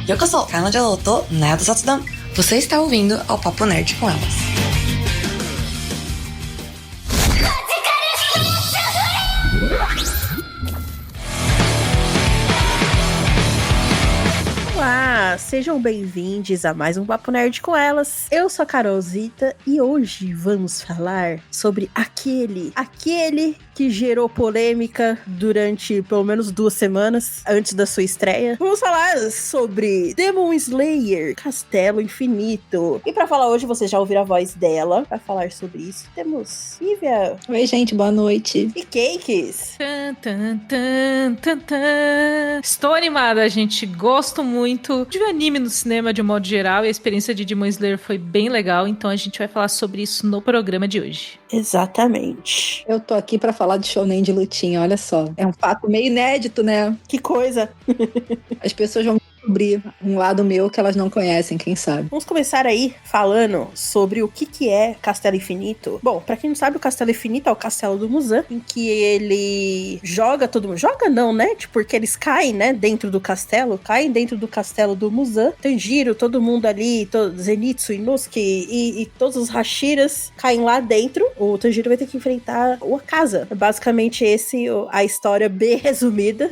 Yokoso, Kanajou to Nerd Satsudan. Você está ouvindo ao Papo Nerd com elas. Olá, sejam bem-vindos a mais um Papo Nerd com elas. Eu sou a Carolzita e hoje vamos falar sobre aquele que gerou polêmica durante pelo menos 2 semanas antes da sua estreia. Vamos falar sobre Demon Slayer, Castelo Infinito. E pra falar hoje, vocês já ouviram a voz dela. Pra falar sobre isso, temos Lívia. Oi, gente, boa noite. E Cakes. Estou animada, gente. Gosto muito de ver anime no cinema de um modo geral e a experiência de Demon Slayer foi bem legal, então a gente vai falar sobre isso no programa de hoje. Exatamente. Eu tô aqui pra falar de shounen de lutinha, olha só. É um fato meio inédito, né? Que coisa. As pessoas vão descobrir um lado meu que elas não conhecem, quem sabe. Vamos começar aí falando sobre o que é Castelo Infinito. Bom, pra quem não sabe, o Castelo Infinito é o castelo do Muzan, em que ele joga todo mundo. Joga não, né? Tipo, porque eles caem, né? Dentro do castelo. Caem dentro do castelo do Muzan. Tanjiro, todo mundo ali, Zenitsu, Inosuke e todos os Hashiras caem lá dentro. O Tanjiro vai ter que enfrentar o Akaza. É basicamente a história bem resumida.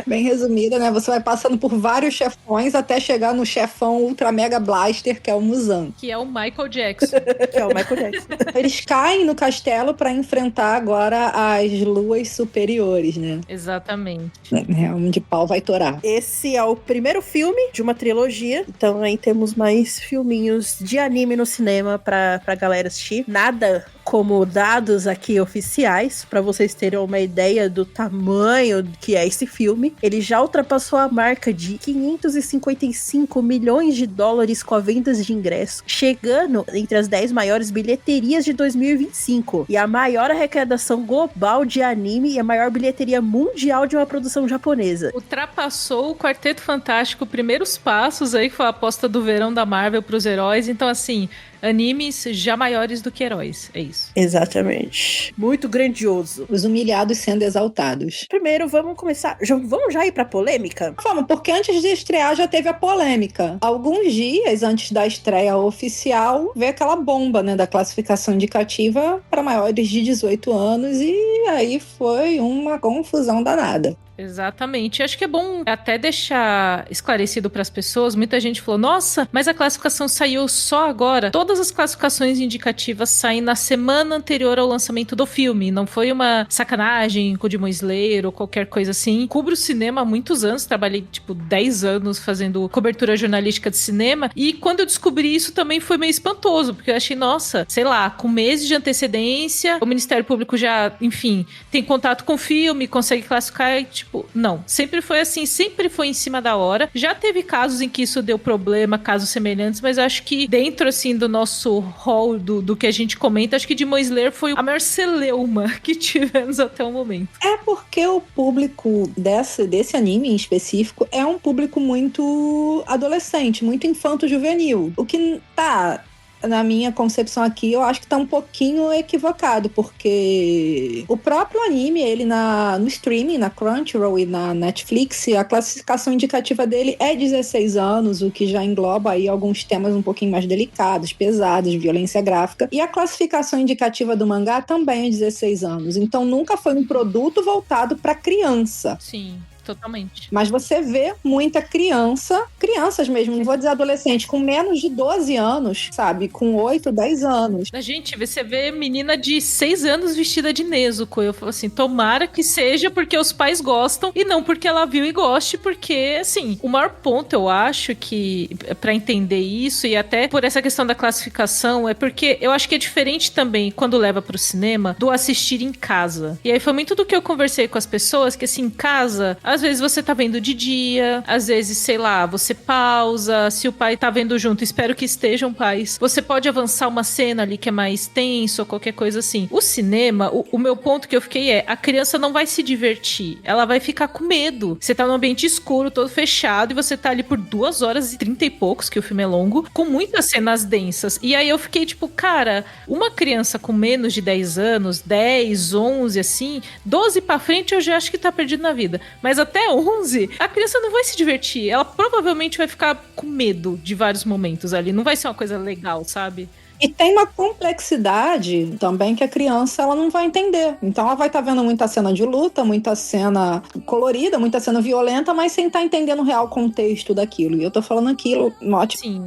Bem resumida, né? Você vai passando por vários chefões até chegar no chefão Ultra Mega Blaster, que é o Muzan. Que é o Michael Jackson. Que é o Michael Jackson. Eles caem no castelo pra enfrentar agora as luas superiores, né? Exatamente. É onde pau vai torar. Esse é o primeiro filme de uma trilogia. Então aí temos mais filminhos de anime no cinema pra galera assistir. Nada como dados aqui oficiais, pra vocês terem uma ideia do tamanho que é esse filme. Ele já ultrapassou a marca de 555 milhões de dólares com a vendas de ingressos, chegando entre as 10 maiores bilheterias de 2025. E a maior arrecadação global de anime e a maior bilheteria mundial de uma produção japonesa. Ultrapassou o Quarteto Fantástico, primeiros passos aí, que foi a aposta do verão da Marvel pros heróis. Então, assim, animes já maiores do que heróis, é isso. Exatamente. Muito grandioso. Os humilhados sendo exaltados. Primeiro, vamos começar... Vamos já ir pra polêmica? Vamos, porque antes de estrear já teve a polêmica. Alguns dias antes da estreia oficial, veio aquela bomba, né, da classificação indicativa para maiores de 18 anos e aí foi uma confusão danada. Exatamente. Acho que é bom até deixar esclarecido para as pessoas. Muita gente falou, nossa, mas a classificação saiu só agora. Todas as classificações indicativas saem na semana anterior ao lançamento do filme. Não foi uma sacanagem com o Demon Slayer ou qualquer coisa assim. Cubro cinema há muitos anos. Trabalhei, 10 anos fazendo cobertura jornalística de cinema. E quando eu descobri isso também foi meio espantoso. Porque eu achei, nossa, sei lá, com meses de antecedência, o Ministério Público já, enfim, tem contato com o filme, consegue classificar e, não, sempre foi assim, sempre foi em cima da hora. Já teve casos em que isso deu problema, casos semelhantes, mas acho que dentro, assim, do nosso hall, do que a gente comenta, acho que Demon Slayer foi a maior celeuma que tivemos até o momento. É porque o público desse anime em específico é um público muito adolescente, muito infanto-juvenil. O que na minha concepção aqui, eu acho que tá um pouquinho equivocado, porque o próprio anime, ele no streaming, na Crunchyroll e na Netflix, a classificação indicativa dele é 16 anos, o que já engloba aí alguns temas um pouquinho mais delicados, pesados, violência gráfica. E a classificação indicativa do mangá também é 16 anos. Então nunca foi um produto voltado para criança. Sim. Totalmente. Mas você vê muita crianças mesmo, não vou dizer adolescente, com menos de 12 anos, sabe? Com 8, 10 anos. A gente, você vê menina de 6 anos vestida de Nezuko. Eu falo assim, tomara que seja porque os pais gostam e não porque ela viu e goste, porque, assim, o maior ponto, eu acho que, pra entender isso e até por essa questão da classificação, é porque eu acho que é diferente também, quando leva pro cinema, do assistir em casa. E aí foi muito do que eu conversei com as pessoas, que assim, em casa, às vezes você tá vendo de dia, às vezes, sei lá, você pausa, se o pai tá vendo junto, espero que estejam pais, você pode avançar uma cena ali que é mais tenso ou qualquer coisa assim. O cinema, o meu ponto que eu fiquei a criança não vai se divertir, ela vai ficar com medo. Você tá num ambiente escuro, todo fechado, e você tá ali por 2 horas e 30 e poucos, que o filme é longo, com muitas cenas densas. E aí eu fiquei tipo, cara, uma criança com menos de 10 anos, 10, 11, assim, 12 pra frente eu já acho que tá perdido na vida. Mas Mas até 11, a criança não vai se divertir. Ela provavelmente vai ficar com medo de vários momentos ali. Não vai ser uma coisa legal, sabe? E tem uma complexidade também que a criança ela não vai entender. Então ela vai estar vendo muita cena de luta, muita cena colorida, muita cena violenta, mas sem estar entendendo o real contexto daquilo. E eu tô falando aquilo,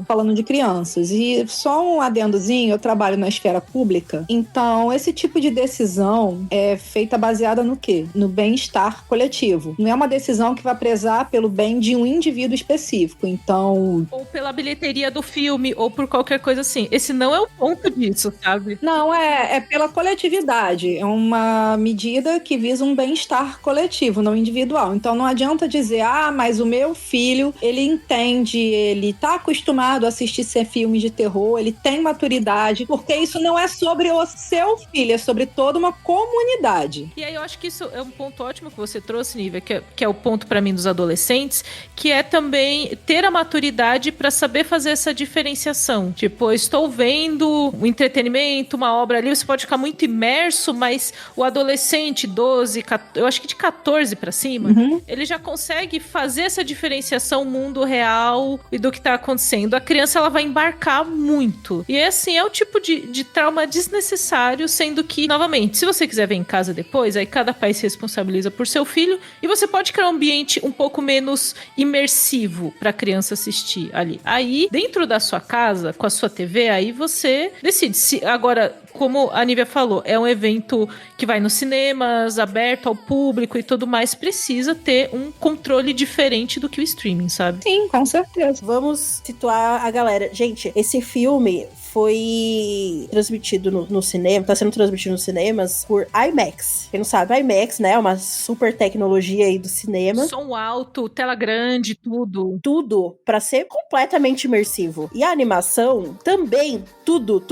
falando de crianças. E só um adendozinho, eu trabalho na esfera pública, então esse tipo de decisão é feita baseada no quê? No bem-estar coletivo. Não é uma decisão que vai prezar pelo bem de um indivíduo específico. Então... Ou pela bilheteria do filme, ou por qualquer coisa assim. Esse não é o ponto disso, sabe? Não, é pela coletividade. É uma medida que visa um bem-estar coletivo, não individual. Então não adianta dizer, mas o meu filho, ele entende, ele tá acostumado a assistir filmes de terror, ele tem maturidade, porque isso não é sobre o seu filho, é sobre toda uma comunidade. E aí eu acho que isso é um ponto ótimo que você trouxe, Nívia, que é o ponto pra mim dos adolescentes, que é também ter a maturidade pra saber fazer essa diferenciação. Tipo, eu estou vendo um entretenimento, uma obra ali, você pode ficar muito imerso, mas o adolescente, 12, 14, eu acho que de 14 pra cima, ele já consegue fazer essa diferenciação mundo real e do que tá acontecendo. A criança, ela vai embarcar muito. E assim, é o tipo de trauma desnecessário, sendo que, novamente, se você quiser ver em casa depois, aí cada pai se responsabiliza por seu filho, e você pode criar um ambiente um pouco menos imersivo pra criança assistir ali. Aí, dentro da sua casa, com a sua TV, aí você decide. Se agora, como a Nívia falou, é um evento que vai nos cinemas, aberto ao público e tudo mais, precisa ter um controle diferente do que o streaming, sabe? Sim, com certeza. Vamos situar a galera. Gente, esse filme foi transmitido no cinema, tá sendo transmitido nos cinemas por IMAX. Quem não sabe, IMAX, né, é uma super tecnologia aí do cinema. Som alto, tela grande, tudo. Tudo pra ser completamente imersivo. E a animação também, tudo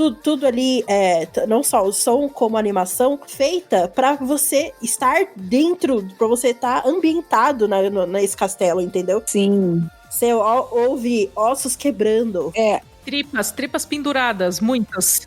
ali, não só o som como a animação, feita pra você estar dentro, pra você estar ambientado nesse castelo, entendeu? Sim. Você ouve ossos quebrando. Tripas penduradas, muitas.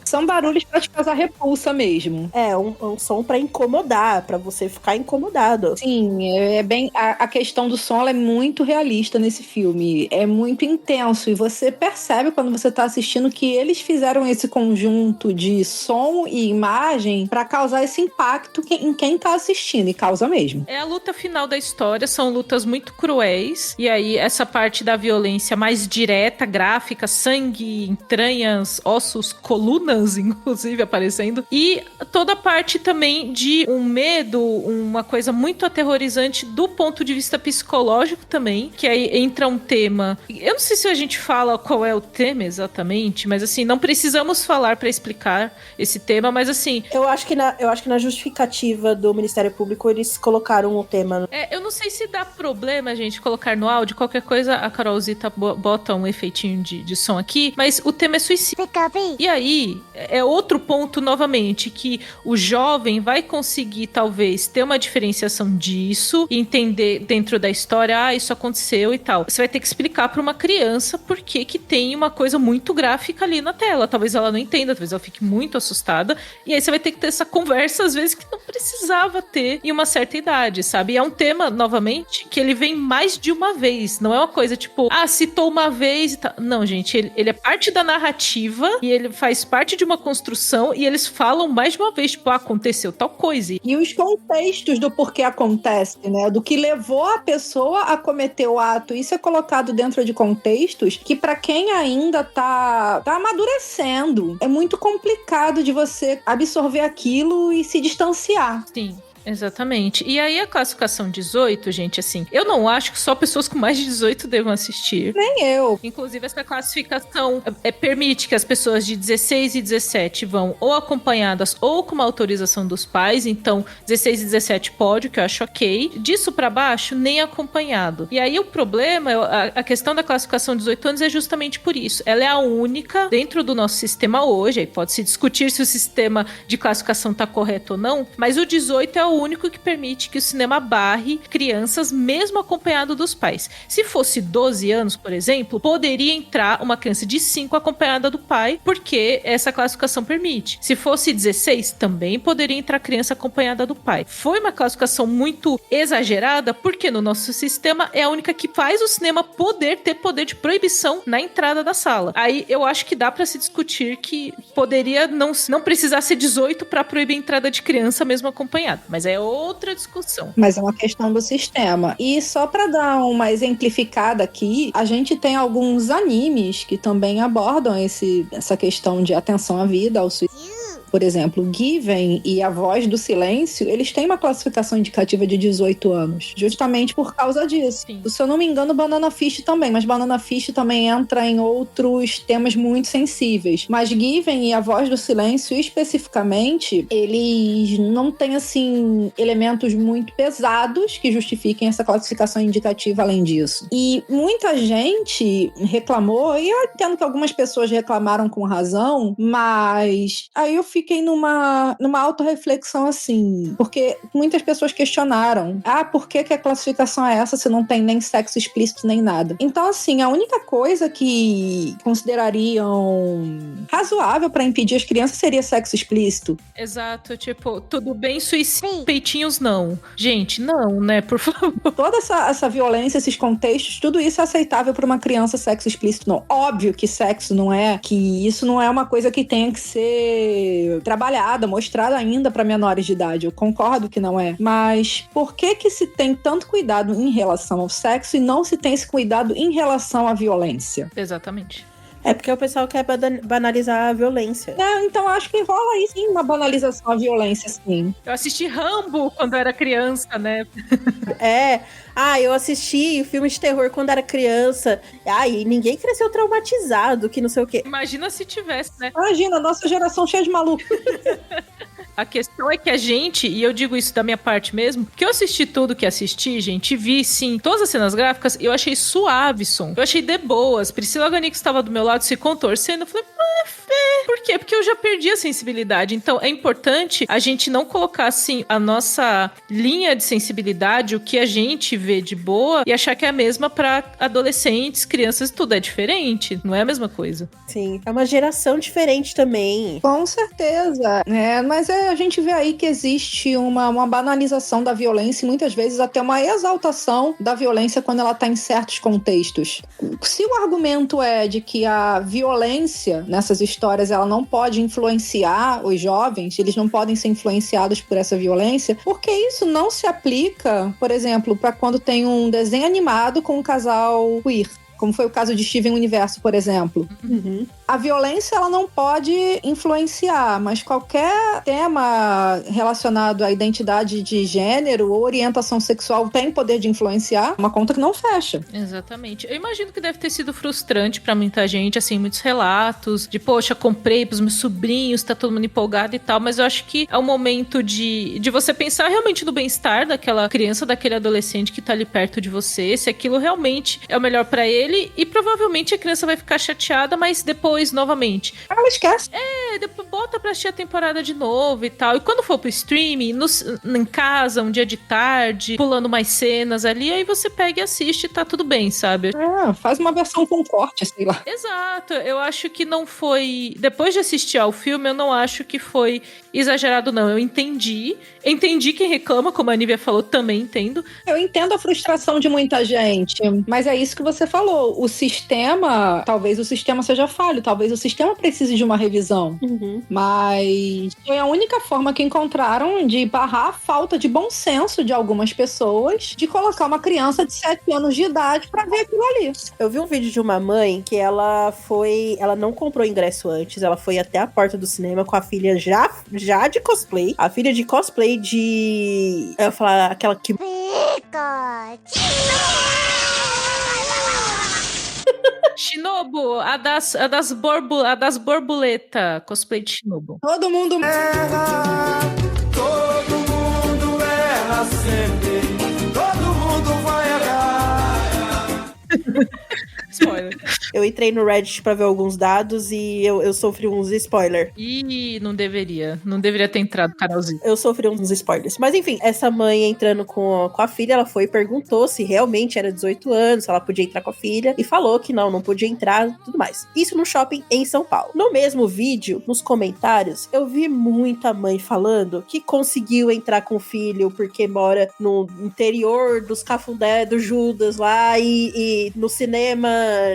São barulhos pra te causar repulsa mesmo. É, um som pra incomodar, pra você ficar incomodado. Sim, é bem... A questão do som, ela é muito realista nesse filme. É muito intenso. E você percebe quando você tá assistindo que eles fizeram esse conjunto de som e imagem pra causar esse impacto em quem tá assistindo. E causa mesmo. É a luta final da história. São lutas muito cruéis. E aí, essa parte da violência mais direta, gráfica, sangue, entranhas, ossos, colunas, inclusive, aparecendo. E toda a parte também de um medo, uma coisa muito aterrorizante do ponto de vista psicológico também, que aí entra um tema... Eu não sei se a gente fala qual é o tema exatamente, mas assim, não precisamos falar pra explicar esse tema, mas assim... Eu acho que na justificativa do Ministério Público eles colocaram o tema. Eu não sei se dá problema, gente, colocar no áudio. Qualquer coisa, a Carolzita bota um efeitinho de som aqui, mas o tema é suicídio. E aí, é outro ponto, novamente, que o jovem vai conseguir, talvez, ter uma diferenciação disso, e entender dentro da história, isso aconteceu e tal. Você vai ter que explicar pra uma criança por que tem uma coisa muito gráfica ali na tela. Talvez ela não entenda, talvez ela fique muito assustada, e aí você vai ter que ter essa conversa, às vezes, que não precisava ter em uma certa idade, sabe? E é um tema, novamente, que ele vem mais de uma vez. Não é uma coisa tipo, citou uma vez e tal. Não, gente, ele é parte da narrativa e ele faz parte de uma construção e eles falam mais de uma vez, tipo, aconteceu tal coisa. E os contextos do porquê acontece, né? Do que levou a pessoa a cometer o ato. Isso é colocado dentro de contextos que, pra quem ainda tá amadurecendo, é muito complicado de você absorver aquilo e se distanciar. Sim. Exatamente. E aí a classificação 18, gente, assim, eu não acho que só pessoas com mais de 18 devam assistir. Nem eu. Inclusive, essa classificação permite que as pessoas de 16 e 17 vão ou acompanhadas ou com uma autorização dos pais. Então, 16 e 17 pode, o que eu acho ok. Disso pra baixo, nem acompanhado. E aí o problema, a questão da classificação 18 anos é justamente por isso. Ela é a única dentro do nosso sistema hoje. Aí pode-se discutir se o sistema de classificação tá correto ou não, mas o 18 é o o único que permite que o cinema barre crianças mesmo acompanhado dos pais. Se fosse 12 anos, por exemplo, poderia entrar uma criança de 5 acompanhada do pai, porque essa classificação permite. Se fosse 16, também poderia entrar criança acompanhada do pai. Foi uma classificação muito exagerada, porque no nosso sistema é a única que faz o cinema ter poder de proibição na entrada da sala. Aí eu acho que dá pra se discutir que poderia não precisar ser 18 pra proibir a entrada de criança mesmo acompanhada, mas é outra discussão. Mas é uma questão do sistema. E só pra dar uma exemplificada aqui, a gente tem alguns animes que também abordam essa questão de atenção à vida, ao suicídio. Por exemplo, Given e A Voz do Silêncio, eles têm uma classificação indicativa de 18 anos, justamente por causa disso. Sim. Se eu não me engano, Banana Fish também, mas Banana Fish também entra em outros temas muito sensíveis. Mas Given e A Voz do Silêncio, especificamente, eles não têm, assim, elementos muito pesados que justifiquem essa classificação indicativa além disso. E muita gente reclamou, e eu entendo que algumas pessoas reclamaram com razão, mas aí eu fiquei numa autorreflexão assim, porque muitas pessoas questionaram, por que a classificação é essa se não tem nem sexo explícito nem nada? Então, assim, a única coisa que considerariam razoável pra impedir as crianças seria sexo explícito. Exato, tipo, tudo bem suicídio, peitinhos não. Gente, não, né, por favor. Toda essa violência, esses contextos, tudo isso é aceitável pra uma criança, sexo explícito não. Óbvio que sexo não é, que isso não é uma coisa que tenha que ser trabalhada, mostrada ainda para menores de idade. Eu concordo que não é. Mas por que se tem tanto cuidado em relação ao sexo e não se tem esse cuidado em relação à violência? Exatamente. É porque o pessoal quer banalizar a violência. Então acho que rola aí sim uma banalização à violência, sim. Eu assisti Rambo quando eu era criança, né? Eu assisti filme de terror quando era criança. E ninguém cresceu traumatizado, que não sei o quê. Imagina se tivesse, né? Imagina, nossa geração cheia de maluco. A questão é que a gente, e eu digo isso da minha parte mesmo, que eu assisti tudo que assisti, gente, vi sim todas as cenas gráficas, eu achei suave, som. Eu achei de boas. Priscila Ganix estava do meu lado se contorcendo, eu falei, por quê? Porque eu já perdi a sensibilidade. Então é importante a gente não colocar assim a nossa linha de sensibilidade, o que a gente vê de boa, e achar que é a mesma para adolescentes, crianças, tudo é diferente, não é a mesma coisa. Sim, é uma geração diferente também. Com certeza, mas a gente vê aí que existe uma banalização da violência e muitas vezes até uma exaltação da violência quando ela está em certos contextos. Se o argumento é de que a violência nessas histórias ela não pode influenciar os jovens, eles não podem ser influenciados por essa violência, por que isso não se aplica, por exemplo, para quando tem um desenho animado com um casal queer? Como foi o caso de Steven Universo, por exemplo. Uhum. A violência, ela não pode influenciar, mas qualquer tema relacionado à identidade de gênero ou orientação sexual tem poder de influenciar, uma conta que não fecha. Exatamente. Eu imagino que deve ter sido frustrante pra muita gente, assim, muitos relatos de, poxa, comprei pros meus sobrinhos, tá todo mundo empolgado e tal, mas eu acho que é o momento de você pensar realmente no bem-estar daquela criança, daquele adolescente que tá ali perto de você, se aquilo realmente é o melhor pra ele, e provavelmente a criança vai ficar chateada, mas depois novamente. Ela esquece. Depois bota pra assistir a temporada de novo e tal. E quando for pro streaming, em casa, um dia de tarde, pulando mais cenas ali, aí você pega e assiste e tá tudo bem, sabe? Faz uma versão com corte, sei lá. Exato. Eu acho que não foi... Depois de assistir ao filme, eu não acho que foi exagerado, não. Eu entendi. Entendi quem reclama, como a Nívia falou, também entendo. Eu entendo a frustração de muita gente, mas é isso que você falou. O sistema, talvez o sistema seja falho, talvez o sistema precise de uma revisão. Uhum. Mas foi a única forma que encontraram de barrar a falta de bom senso de algumas pessoas de colocar uma criança de 7 anos de idade pra ver aquilo ali. Eu vi um vídeo de uma mãe que ela não comprou ingresso antes, ela foi até a porta do cinema com a filha já de cosplay. A filha de cosplay de... Eu ia falar aquela que... Shinobu, a das borboleta, cosplay de Shinobu. Todo mundo erra sempre, todo mundo vai errar. Spoiler. Eu entrei no Reddit pra ver alguns dados e eu sofri uns spoilers. Ih, não deveria. Não deveria ter entrado, Carolzinho. Eu sofri uns spoilers. Mas enfim, essa mãe entrando com a filha, ela foi e perguntou se realmente era 18 anos, se ela podia entrar com a filha, e falou que não podia entrar, tudo mais. Isso no shopping em São Paulo. No mesmo vídeo, nos comentários, eu vi muita mãe falando que conseguiu entrar com o filho porque mora no interior dos Cafundé, do Judas lá, e no cinema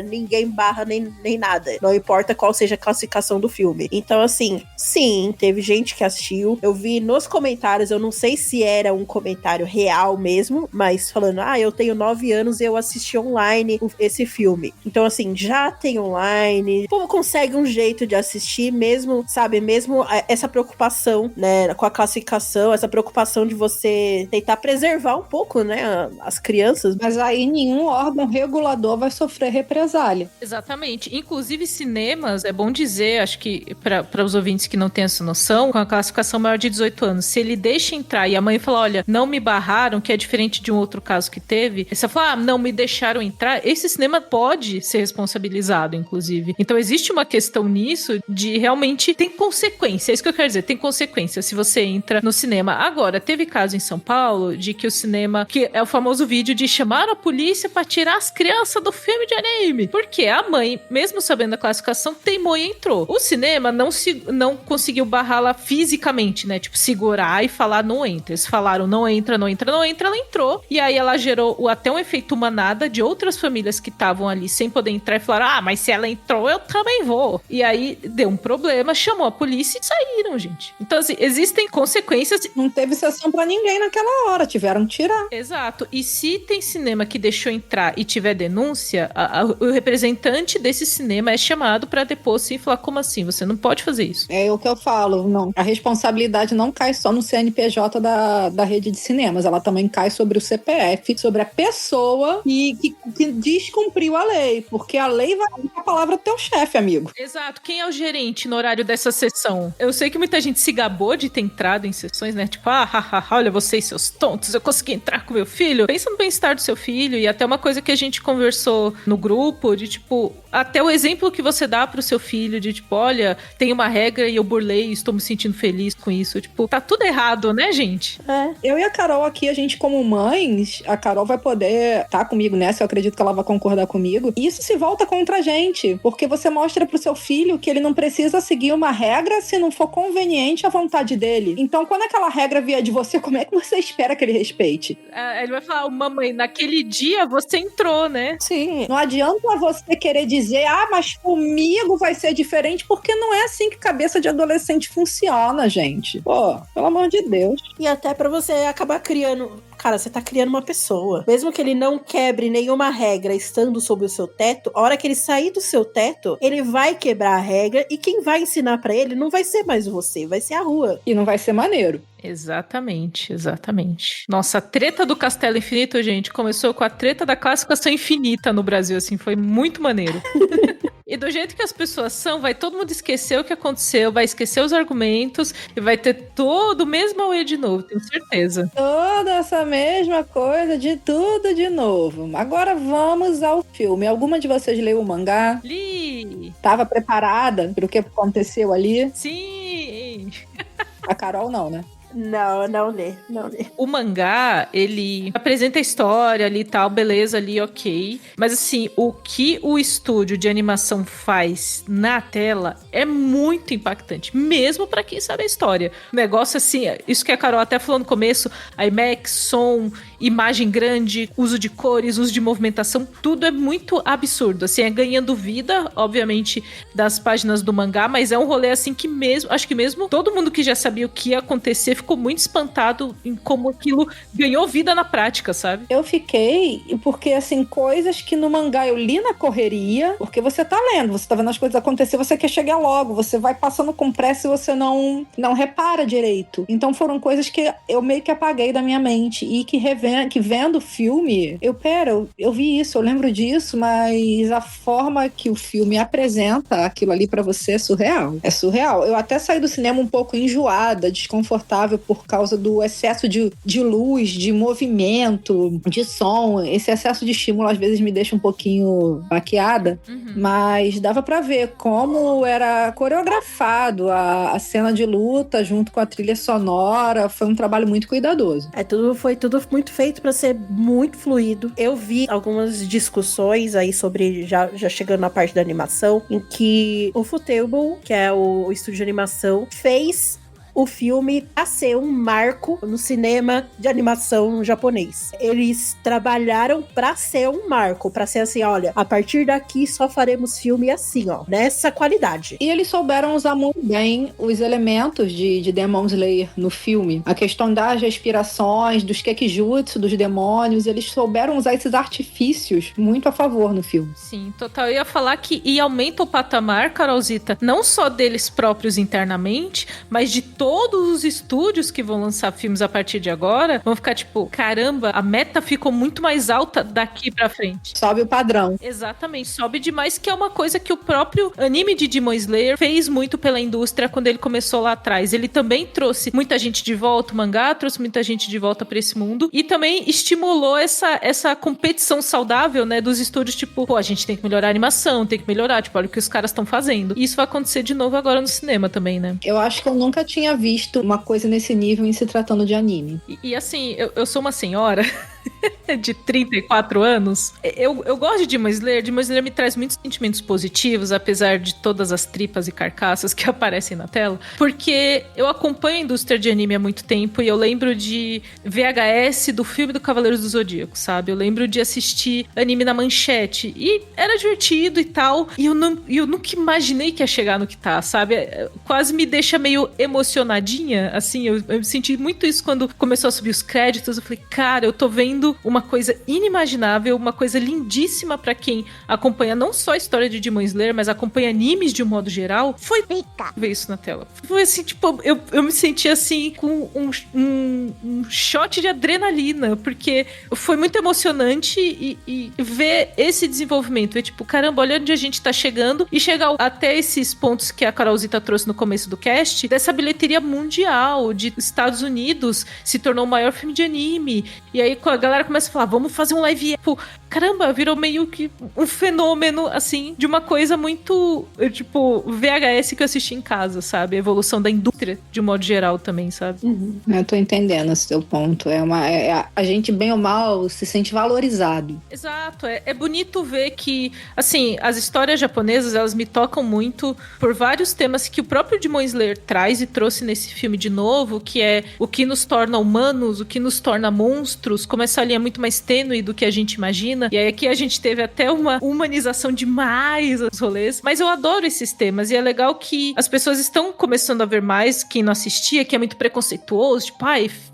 ninguém barra nem nada. Não importa qual seja a classificação do filme. Então, assim, sim, teve gente que assistiu. Eu vi nos comentários, eu não sei se era um comentário real mesmo, mas falando, eu tenho 9 anos e eu assisti online esse filme. Então, assim, já tem online. O povo consegue um jeito de assistir mesmo, sabe? Mesmo essa preocupação, né, com a classificação, essa preocupação de você tentar preservar um pouco, né, as crianças. Mas aí nenhum órgão regulador vai sofrer represália. Exatamente. Inclusive, cinemas, é bom dizer, acho que para os ouvintes que não têm essa noção, com a classificação maior de 18 anos, se ele deixa entrar e a mãe fala, olha, não me barraram, que é diferente de um outro caso que teve, e você fala, não me deixaram entrar, esse cinema pode ser responsabilizado, inclusive. Então, existe uma questão nisso de realmente tem consequência. É isso que eu quero dizer, tem consequência se você entra no cinema. Agora, teve caso em São Paulo de que o cinema, que é o famoso vídeo de chamar a polícia pra tirar as crianças do filme de anime. Porque a mãe, mesmo sabendo a classificação, teimou e entrou. O cinema não conseguiu barrá-la fisicamente, né? Tipo, segurar e falar não entra. Eles falaram não entra, não entra, não entra. Ela entrou. E aí ela gerou até um efeito manada de outras famílias que estavam ali sem poder entrar e falaram, mas se ela entrou, eu também vou. E aí deu um problema, chamou a polícia e saíram, gente. Então, assim, existem consequências. Não teve sessão pra ninguém naquela hora, tiveram que tirar. Exato. E se tem cinema que deixou entrar e tiver denúncia, o representante desse cinema é chamado pra depor e falar, como assim? Você não pode fazer isso. É o que eu falo, não. A responsabilidade não cai só no CNPJ da rede de cinemas, ela também cai sobre o CPF, sobre a pessoa que descumpriu a lei, porque a lei vai com a palavra do teu chefe, amigo. Exato. Quem é o gerente no horário dessa sessão? Eu sei que muita gente se gabou de ter entrado em sessões, né? Tipo, olha vocês, seus tontos, eu consegui entrar com meu filho. Pensa no bem-estar do seu filho, e até uma coisa que a gente conversou no grupo, de tipo, até o exemplo que você dá pro seu filho, de tipo, olha, tem uma regra e eu burlei e estou me sentindo feliz com isso. Tipo, tá tudo errado, né, gente? É. Eu e a Carol aqui, a gente como mães, a Carol vai poder estar comigo nessa, eu acredito que ela vai concordar comigo. E isso se volta contra a gente, porque você mostra pro seu filho que ele não precisa seguir uma regra se não for conveniente à vontade dele. Então, quando aquela regra vier de você, como é que você espera que ele respeite? Ele vai falar, mamãe, naquele dia você entrou, né? Sim. Não adianta você querer dizer, mas comigo vai ser diferente, porque não é assim que cabeça de adolescente funciona, gente. Pô, pelo amor de Deus. E até pra você acabar criando... Cara, você tá criando uma pessoa. Mesmo que ele não quebre nenhuma regra estando sob o seu teto, a hora que ele sair do seu teto, ele vai quebrar a regra e quem vai ensinar pra ele não vai ser mais você, vai ser a rua. E não vai ser maneiro. Exatamente, exatamente. Nossa, a treta do Castelo Infinito, gente, começou com a treta da classificação infinita no Brasil, assim, foi muito maneiro. E do jeito que as pessoas são, vai todo mundo esquecer o que aconteceu, vai esquecer os argumentos e vai ter todo o mesmo auê de novo, tenho certeza. Toda essa mesma coisa de tudo de novo. Agora vamos ao filme. Alguma de vocês leu o mangá? Li! Tava preparada para o que aconteceu ali? Sim! A Carol não, né? Não lê. O mangá, ele apresenta a história ali e tal, beleza ali, ok. Mas assim, o que o estúdio de animação faz na tela é muito impactante, mesmo pra quem sabe a história. O negócio assim, isso que a Carol até falou no começo, IMAX, som, imagem grande, uso de cores, uso de movimentação, tudo é muito absurdo. Assim, é ganhando vida, obviamente, das páginas do mangá, mas é um rolê assim que mesmo, acho que mesmo todo mundo que já sabia o que ia acontecer ficou muito espantado em como aquilo ganhou vida na prática, sabe? Eu fiquei, porque assim, coisas que no mangá eu li na correria, porque você tá lendo, você tá vendo as coisas acontecer, você quer chegar logo, você vai passando com pressa e você não repara direito. Então foram coisas que eu meio que apaguei da minha mente e que revendo vendo o filme, eu vi isso, eu lembro disso, mas a forma que o filme apresenta aquilo ali pra você é surreal. É surreal. Eu até saí do cinema um pouco enjoada, desconfortável por causa do excesso de luz, de movimento, de som. Esse excesso de estímulo às vezes me deixa um pouquinho baqueada, mas dava pra ver como era coreografado a cena de luta junto com a trilha sonora. Foi um trabalho muito cuidadoso. Foi tudo muito feito pra ser muito fluido. Eu vi algumas discussões aí sobre, já chegando na parte da animação, em que o Ufotable, que é o estúdio de animação, fez o filme a ser um marco no cinema de animação japonês. Eles trabalharam pra ser um marco, pra ser assim, olha, a partir daqui só faremos filme assim, ó, nessa qualidade. E eles souberam usar muito bem os elementos de Demon Slayer no filme. A questão das respirações, dos kekijutsu, dos demônios, eles souberam usar esses artifícios muito a favor no filme. Sim, total. Eu ia falar que aumenta o patamar, Carolzita, não só deles próprios internamente, mas de todos os estúdios que vão lançar filmes a partir de agora, vão ficar tipo, caramba, a meta ficou muito mais alta daqui pra frente. Sobe o padrão. Exatamente, sobe demais, que é uma coisa que o próprio anime de Demon Slayer fez muito pela indústria quando ele começou lá atrás. Ele também trouxe muita gente de volta, o mangá trouxe muita gente de volta pra esse mundo, e também estimulou essa competição saudável, né, dos estúdios, tipo, pô, a gente tem que melhorar a animação, tem que melhorar, tipo, olha o que os caras estão fazendo. E isso vai acontecer de novo agora no cinema também, né? Eu acho que eu nunca tinha visto uma coisa nesse nível em se tratando de anime. E assim, eu sou uma senhora de 34 anos. Eu gosto de Demon Slayer. Demon Slayer me traz muitos sentimentos positivos, apesar de todas as tripas e carcaças que aparecem na tela, porque eu acompanho a indústria de anime há muito tempo e eu lembro de VHS do filme do Cavaleiros do Zodíaco, sabe? Eu lembro de assistir anime na Manchete e era divertido e tal, e eu nunca imaginei que ia chegar no que tá, sabe? Quase me deixa meio emocionadinha, assim, eu senti muito isso quando começou a subir os créditos. Eu falei, cara, eu tô vendo uma coisa inimaginável, uma coisa lindíssima pra quem acompanha não só a história de Demon Slayer, mas acompanha animes de um modo geral. Foi pica ver isso na tela. Foi assim, tipo, eu me senti assim com um shot de adrenalina, porque foi muito emocionante e ver esse desenvolvimento, ver tipo, caramba, olha onde a gente tá chegando, e chegar até esses pontos que a Carolzita trouxe no começo do cast, dessa bilheteria mundial, de Estados Unidos, se tornou o maior filme de anime, e aí a galera começa a falar, vamos fazer um live action. Caramba, virou meio que um fenômeno, assim, de uma coisa muito, tipo, VHS que eu assisti em casa, sabe? A evolução da indústria, de um modo geral também, sabe? Eu tô entendendo esse teu ponto. A gente, bem ou mal, se sente valorizado. Exato. É bonito ver que, assim, as histórias japonesas, elas me tocam muito por vários temas que o próprio Demon Slayer traz e trouxe nesse filme de novo, que é o que nos torna humanos, o que nos torna monstros, como essa linha é muito mais tênue do que a gente imagina. E aí aqui a gente teve até uma humanização demais dos rolês. Mas eu adoro esses temas e é legal que as pessoas estão começando a ver mais, quem não assistia, que é muito preconceituoso, tipo,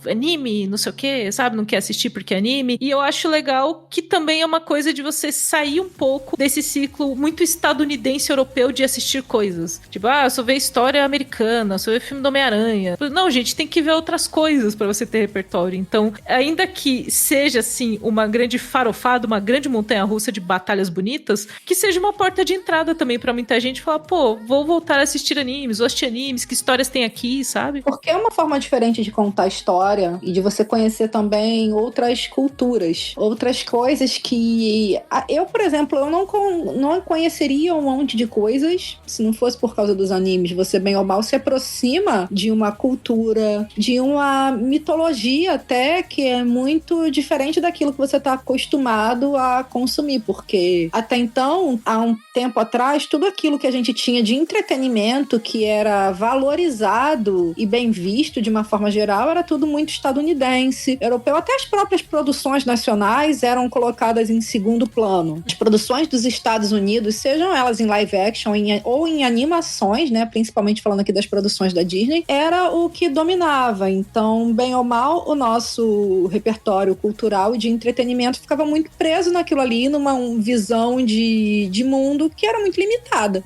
anime, não sei o que, sabe? Não quer assistir porque é anime. E eu acho legal que também é uma coisa de você sair um pouco desse ciclo muito estadunidense europeu de assistir coisas. Tipo, eu só ver história americana, só ver filme do Homem-Aranha. Não, gente, tem que ver outras coisas pra você ter repertório. Então, ainda que seja, assim, uma grande farofada, uma grande montanha-russa de batalhas bonitas, que seja uma porta de entrada também pra muita gente falar, pô, vou voltar a assistir animes, vou assistir animes, que histórias tem aqui, sabe? Porque é uma forma diferente de contar a história e de você conhecer também outras culturas, outras coisas que... Eu, por exemplo, eu não conheceria um monte de coisas se não fosse por causa dos animes. Você, bem ou mal, se aproxima de uma cultura, de uma mitologia até, que é muito diferente daquilo que você está acostumado a consumir, porque até então, há um tempo atrás, tudo aquilo que a gente tinha de entretenimento, que era valorizado e bem visto de uma forma geral, era tudo muito estadunidense, europeu. Até as próprias produções nacionais eram colocadas em segundo plano. As produções dos Estados Unidos, sejam elas em live action ou em animações, né, principalmente falando aqui das produções da Disney, era o que dominava. Então, bem ou mal, o nosso repertório cultural e de entretenimento ficava muito preso naquilo ali, numa visão de mundo que era muito limitada.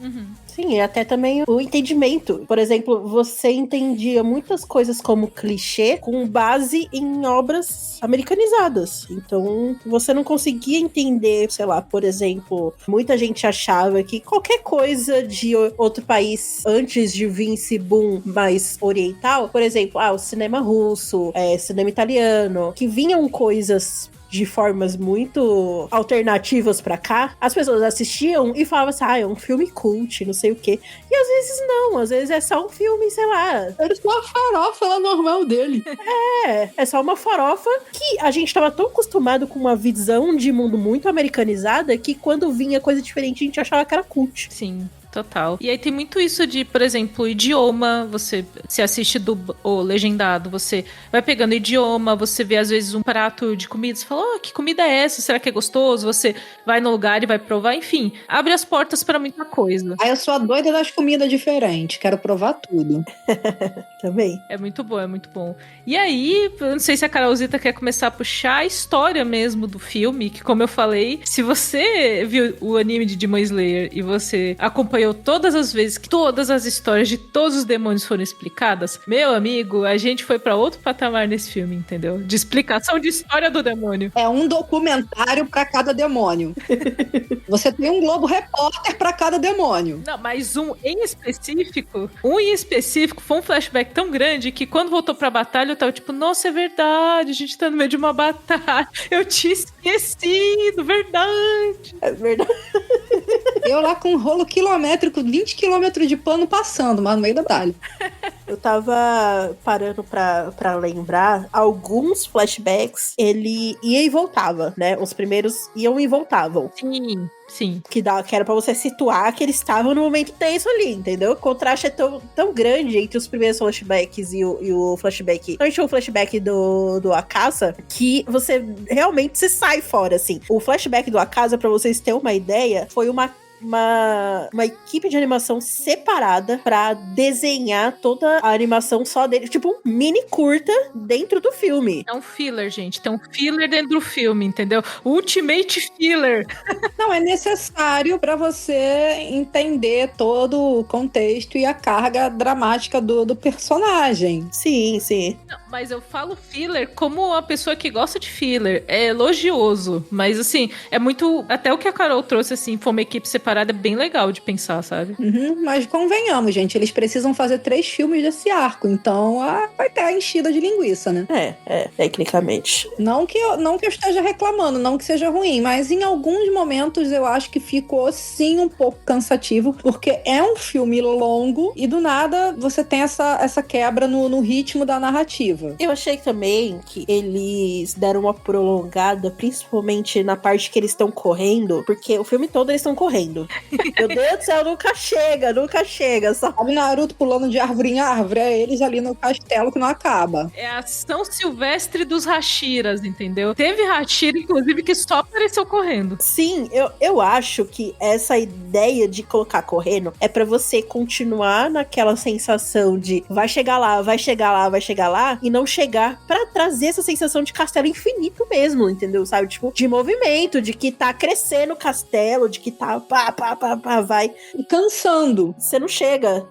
Sim, e até também o entendimento. Por exemplo, você entendia muitas coisas como clichê com base em obras americanizadas. Então, você não conseguia entender, sei lá, por exemplo, muita gente achava que qualquer coisa de outro país antes de vir esse boom mais oriental, por exemplo, o cinema russo, cinema italiano, que vinham coisas de formas muito alternativas pra cá, as pessoas assistiam e falavam assim, é um filme cult, não sei o quê. E às vezes não, às vezes é só um filme, sei lá. É só uma farofa lá normal dele. É só uma farofa que a gente tava tão acostumado com uma visão de mundo muito americanizada que quando vinha coisa diferente a gente achava que era cult. Sim. Total. E aí tem muito isso de, por exemplo, idioma, você se assiste o legendado, você vai pegando idioma, você vê às vezes um prato de comida, você fala, que comida é essa? Será que é gostoso? Você vai no lugar e vai provar, enfim, abre as portas pra muita coisa. Aí eu sou a doida das comidas diferentes, quero provar tudo. Também. É muito bom, é muito bom. E aí, eu não sei se a Carolzita quer começar a puxar a história mesmo do filme, que como eu falei, se você viu o anime de Demon Slayer e você acompanhou todas as vezes que todas as histórias de todos os demônios foram explicadas, meu amigo, a gente foi pra outro patamar nesse filme, entendeu? De explicação de história do demônio. É um documentário pra cada demônio. Você tem um Globo Repórter pra cada demônio. Não, mas um em específico foi um flashback tão grande que quando voltou pra batalha eu tava tipo, nossa, é verdade, a gente tá no meio de uma batalha, eu tinha esquecido, verdade. É verdade. Eu lá com um rolo quilométrico, 20 quilômetros de pano passando, mas no meio da batalha. Eu tava parando pra lembrar, alguns flashbacks, ele ia e voltava, né? Os primeiros iam e voltavam. Sim. Que era pra você situar que eles estavam no momento tenso ali, entendeu? O contraste é tão grande entre os primeiros flashbacks e o flashback. Então a gente tinha o flashback do Akasa, que você realmente se sai fora, assim. O flashback do Akasa, pra vocês terem uma ideia, foi uma equipe de animação separada pra desenhar toda a animação só dele, tipo um mini curta dentro do filme. É um filler, gente. Tem um filler dentro do filme, entendeu? Ultimate filler. Não, é necessário pra você entender todo o contexto e a carga dramática do personagem. Sim. Não, mas eu falo filler como uma pessoa que gosta de filler. É elogioso, mas assim, é muito... Até o que a Carol trouxe, assim, foi uma equipe separada, é bem legal de pensar, sabe? Mas convenhamos, gente, eles precisam fazer 3 filmes desse arco, então vai ter a enchida de linguiça, né? Tecnicamente. Não que eu esteja reclamando, não que seja ruim, mas em alguns momentos eu acho que ficou sim um pouco cansativo, porque é um filme longo e do nada você tem essa quebra no ritmo da narrativa. Eu achei também que eles deram uma prolongada, principalmente na parte que eles estão correndo, porque o filme todo eles estão correndo. Meu Deus do céu, nunca chega. Sabe Naruto pulando de árvore em árvore? É eles ali no castelo que não acaba. É a São Silvestre dos Hashiras, entendeu? Teve Hashira, inclusive, que só apareceu correndo. Sim, eu acho que essa ideia de colocar correndo é pra você continuar naquela sensação de vai chegar lá, e não chegar pra trazer essa sensação de castelo infinito mesmo, entendeu? Sabe? Tipo, de movimento, de que tá crescendo o castelo, de que tá vai. E cansando. Você não chega.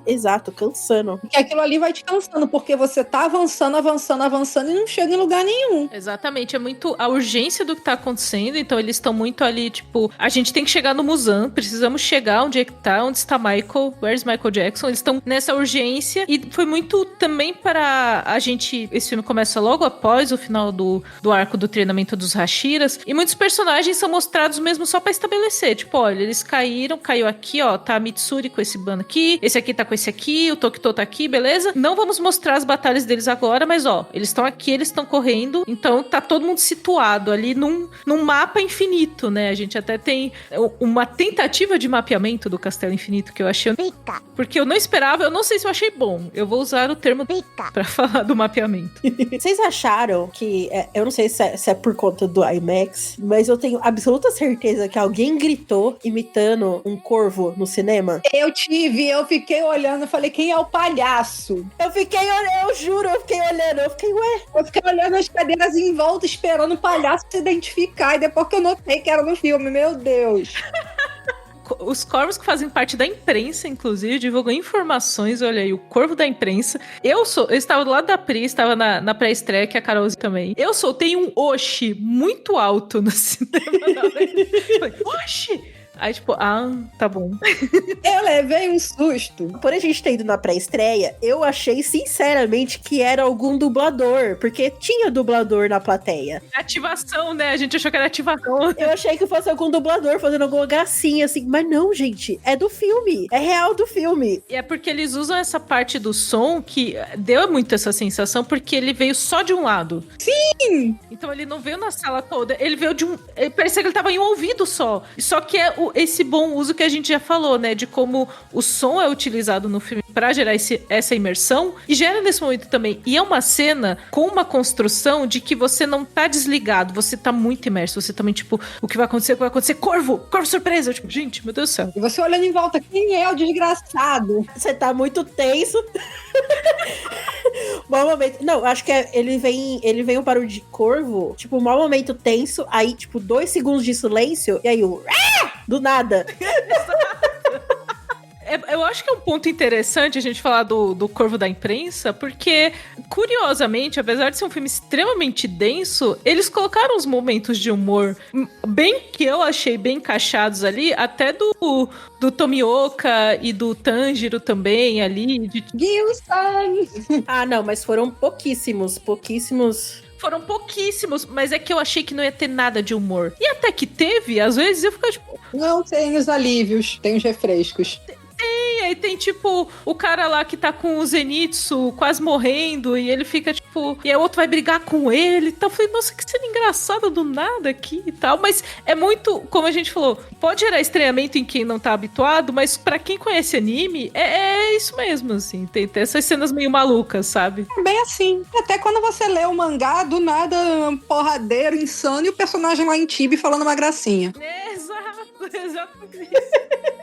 Exato, cansando. Porque aquilo ali vai te cansando, porque você tá avançando e não chega em lugar nenhum. Exatamente, é muito a urgência do que tá acontecendo, então eles estão muito ali, tipo, a gente tem que chegar no Muzan, precisamos chegar onde é que tá, onde está Michael, where's Michael Jackson, eles estão nessa urgência, e foi muito também para a gente, esse filme começa logo após o final do arco do treinamento dos Hashiras, e muitos personagens são mostrados mesmo só pra estabelecer, tipo, olha, eles caiu aqui, ó, tá a Mitsuri com esse bando aqui, esse aqui tá com esse aqui, o Tokito tá aqui, beleza? Não vamos mostrar as batalhas deles agora, mas ó, eles estão aqui, eles estão correndo, então tá todo mundo situado ali num mapa infinito, né? A gente até tem uma tentativa de mapeamento do Castelo Infinito que eu achei... Porque eu não esperava, eu não sei se eu achei bom, eu vou usar o termo pra falar do mapeamento. Vocês acharam que, eu não sei se é por conta do IMAX, mas eu tenho absoluta certeza que alguém gritou imitando um corvo no cinema? Eu fiquei olhando, eu falei, quem é o palhaço? Eu juro, eu fiquei olhando, ué? Eu fiquei olhando as cadeiras em volta, esperando o palhaço se identificar, e depois que eu notei que era no filme, meu Deus. os corvos que fazem parte da imprensa, inclusive, divulgam informações. Olha aí, o corvo da imprensa. Eu estava do lado da Pri, estava na pré-estreia, que é a Carolzinha também. Eu soltei um oxi muito alto no cinema. Falei, oxi! Aí, tipo, tá bom. Eu levei um susto. Por a gente ter ido na pré-estreia, eu achei sinceramente que era algum dublador, porque tinha dublador na plateia. Ativação, né? A gente achou que era ativação. Eu achei que fosse algum dublador fazendo alguma gracinha, assim, mas não, gente, é do filme, é real do filme. E é porque eles usam essa parte do som que deu muito essa sensação, porque ele veio só de um lado. Sim! Então ele não veio na sala toda, ele veio de um... Parecia que ele tava em um ouvido só. Só que é esse bom uso que a gente já falou, né? De como o som é utilizado no filme pra gerar essa imersão. E gera nesse momento também. E é uma cena com uma construção de que você não tá desligado, você tá muito imerso. Você também, tipo, o que vai acontecer? O que vai acontecer? Corvo surpresa! Eu, tipo, gente, meu Deus do céu. E você olhando em volta, quem é o desgraçado? Você tá muito tenso. Mau momento. Não, acho que ele vem um barulho de corvo, tipo, um mau momento tenso, aí, tipo, 2 segundos de silêncio, e aí o... do nada. Eu acho que é um ponto interessante a gente falar do Corvo da Imprensa, porque, curiosamente, apesar de ser um filme extremamente denso, eles colocaram os momentos de humor que eu achei bem encaixados ali, até do Tomioka e do Tanjiro também ali. Gilson! Não, mas foram pouquíssimos. Foram pouquíssimos, mas é que eu achei que não ia ter nada de humor. E até que teve, às vezes eu ficava tipo... Não, tem os alívios, tem os refrescos. E aí tem, tipo, o cara lá que tá com o Zenitsu quase morrendo, e ele fica, tipo... E aí o outro vai brigar com ele e tal. Eu falei, nossa, que cena engraçada do nada aqui e tal. Mas é muito, como a gente falou, pode gerar estranhamento em quem não tá habituado, mas pra quem conhece anime, é isso mesmo, assim. Tem essas cenas meio malucas, sabe? É bem assim. Até quando você lê o mangá, do nada, um porradeiro, insano, e o personagem lá em Tibi falando uma gracinha. Exatamente.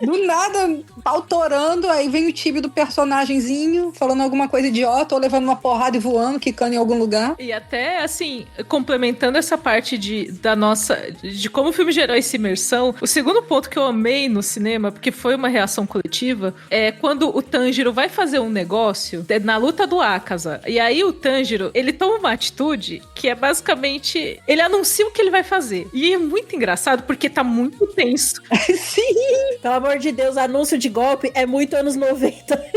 Do nada, autorando, aí vem o Tibi do personagemzinho, falando alguma coisa idiota, ou levando uma porrada e voando, quicando em algum lugar. E até, assim, complementando essa parte de como o filme gerou essa imersão, o segundo ponto que eu amei no cinema, porque foi uma reação coletiva, é quando o Tanjiro vai fazer um negócio na luta do Akaza. E aí o Tanjiro, ele toma uma atitude que é basicamente, ele anuncia o que ele vai fazer. E é muito engraçado, porque tá muito tenso. Sim! Pelo amor de Deus, anúncio de golpe é muito anos 90.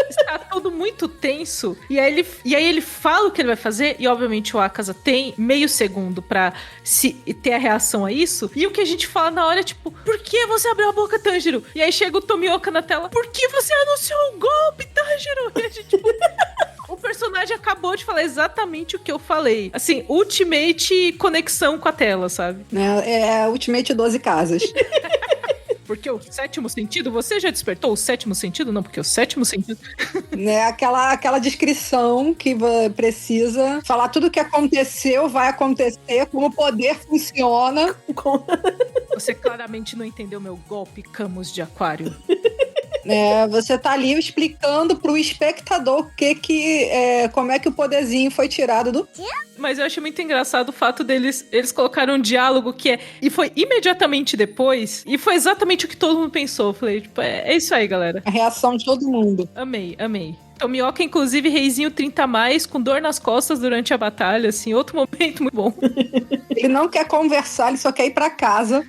Está tudo muito tenso. E aí ele fala o que ele vai fazer. E obviamente o Akaza tem meio segundo pra ter a reação a isso. E o que a gente fala na hora é tipo, por que você abriu a boca, Tanjiro? E aí chega o Tomioka na tela, por que você anunciou um golpe, Tanjiro? E a gente tipo... O personagem acabou de falar exatamente o que eu falei. Assim, ultimate conexão com a tela, sabe? É Ultimate 12 casas. Porque o sétimo sentido, você já despertou o sétimo sentido? Não, porque o sétimo sentido... Né, aquela descrição que precisa falar tudo o que aconteceu, vai acontecer, como o poder funciona. Você claramente não entendeu meu golpe Camus de Aquário. Você tá ali explicando pro espectador como é que o poderzinho foi tirado do... Mas eu acho muito engraçado o fato eles colocaram um diálogo e foi imediatamente depois, e foi exatamente o que todo mundo pensou. Eu falei, tipo, é isso aí, galera. A reação de todo mundo. Amei. Tomioka, inclusive, reizinho 30+, com dor nas costas durante a batalha, assim, outro momento muito bom. Ele não quer conversar, ele só quer ir pra casa.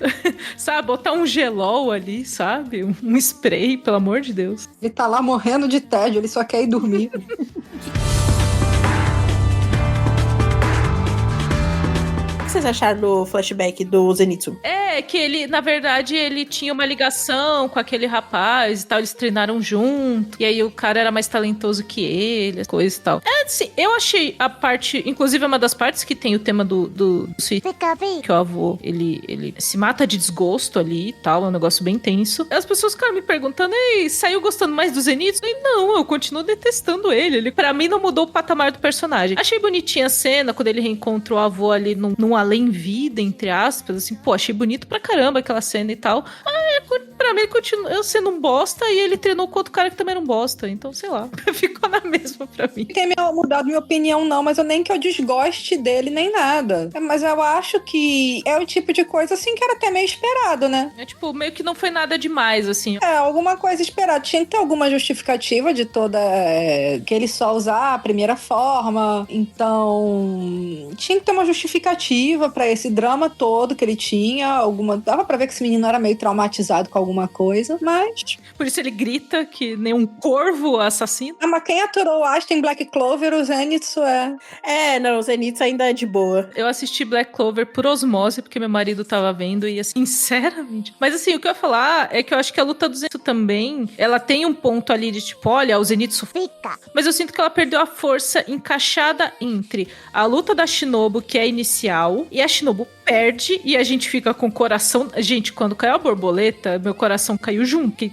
Sabe, botar um gelol ali, sabe? Um spray, pelo amor de Deus. Ele tá lá morrendo de tédio, ele só quer ir dormir. O que vocês acharam do flashback do Zenitsu? É, que ele, na verdade, ele tinha uma ligação com aquele rapaz e tal, eles treinaram junto, e aí o cara era mais talentoso que ele, as coisas e tal. Assim, eu achei a parte, inclusive é uma das partes que tem o tema do Sweet, que o avô, ele se mata de desgosto ali e tal, é um negócio bem tenso. As pessoas ficaram me perguntando, ei, saiu gostando mais do Zenitsu? E não, eu continuo detestando ele, pra mim não mudou o patamar do personagem. Achei bonitinha a cena, quando ele reencontra o avô ali num além-vida, entre aspas, assim, pô, achei bonito pra caramba aquela cena e tal. Pra pra mim, continua sendo um bosta e ele treinou com outro cara que também era um bosta. Então, sei lá, ficou na mesma pra mim. Não tem mudado minha opinião, não, mas eu nem que eu desgoste dele, nem nada. Mas eu acho que é o tipo de coisa, assim, que era até meio esperado, né? É tipo, meio que não foi nada demais, assim. É, alguma coisa esperada. Tinha que ter alguma justificativa de toda... que ele só usar a primeira forma. Então... tinha que ter uma justificativa pra esse drama todo que ele tinha. Dava pra ver que esse menino era meio traumatizado com alguma coisa, mas... Por isso ele grita que nem um corvo assassino. Ah, mas quem aturou o Asta em Black Clover, o Zenitsu Não, o Zenitsu ainda é de boa. Eu assisti Black Clover por osmose, porque meu marido tava vendo, e assim, sinceramente... Mas assim, o que eu ia falar é que eu acho que a luta do Zenitsu também, ela tem um ponto ali de tipo, olha, o Zenitsu fica. Mas eu sinto que ela perdeu a força encaixada entre a luta da Shinobu, que é a inicial, e a Shinobu perde, e a gente fica com o coração... Gente, quando caiu a borboleta, meu coração caiu junto. Que...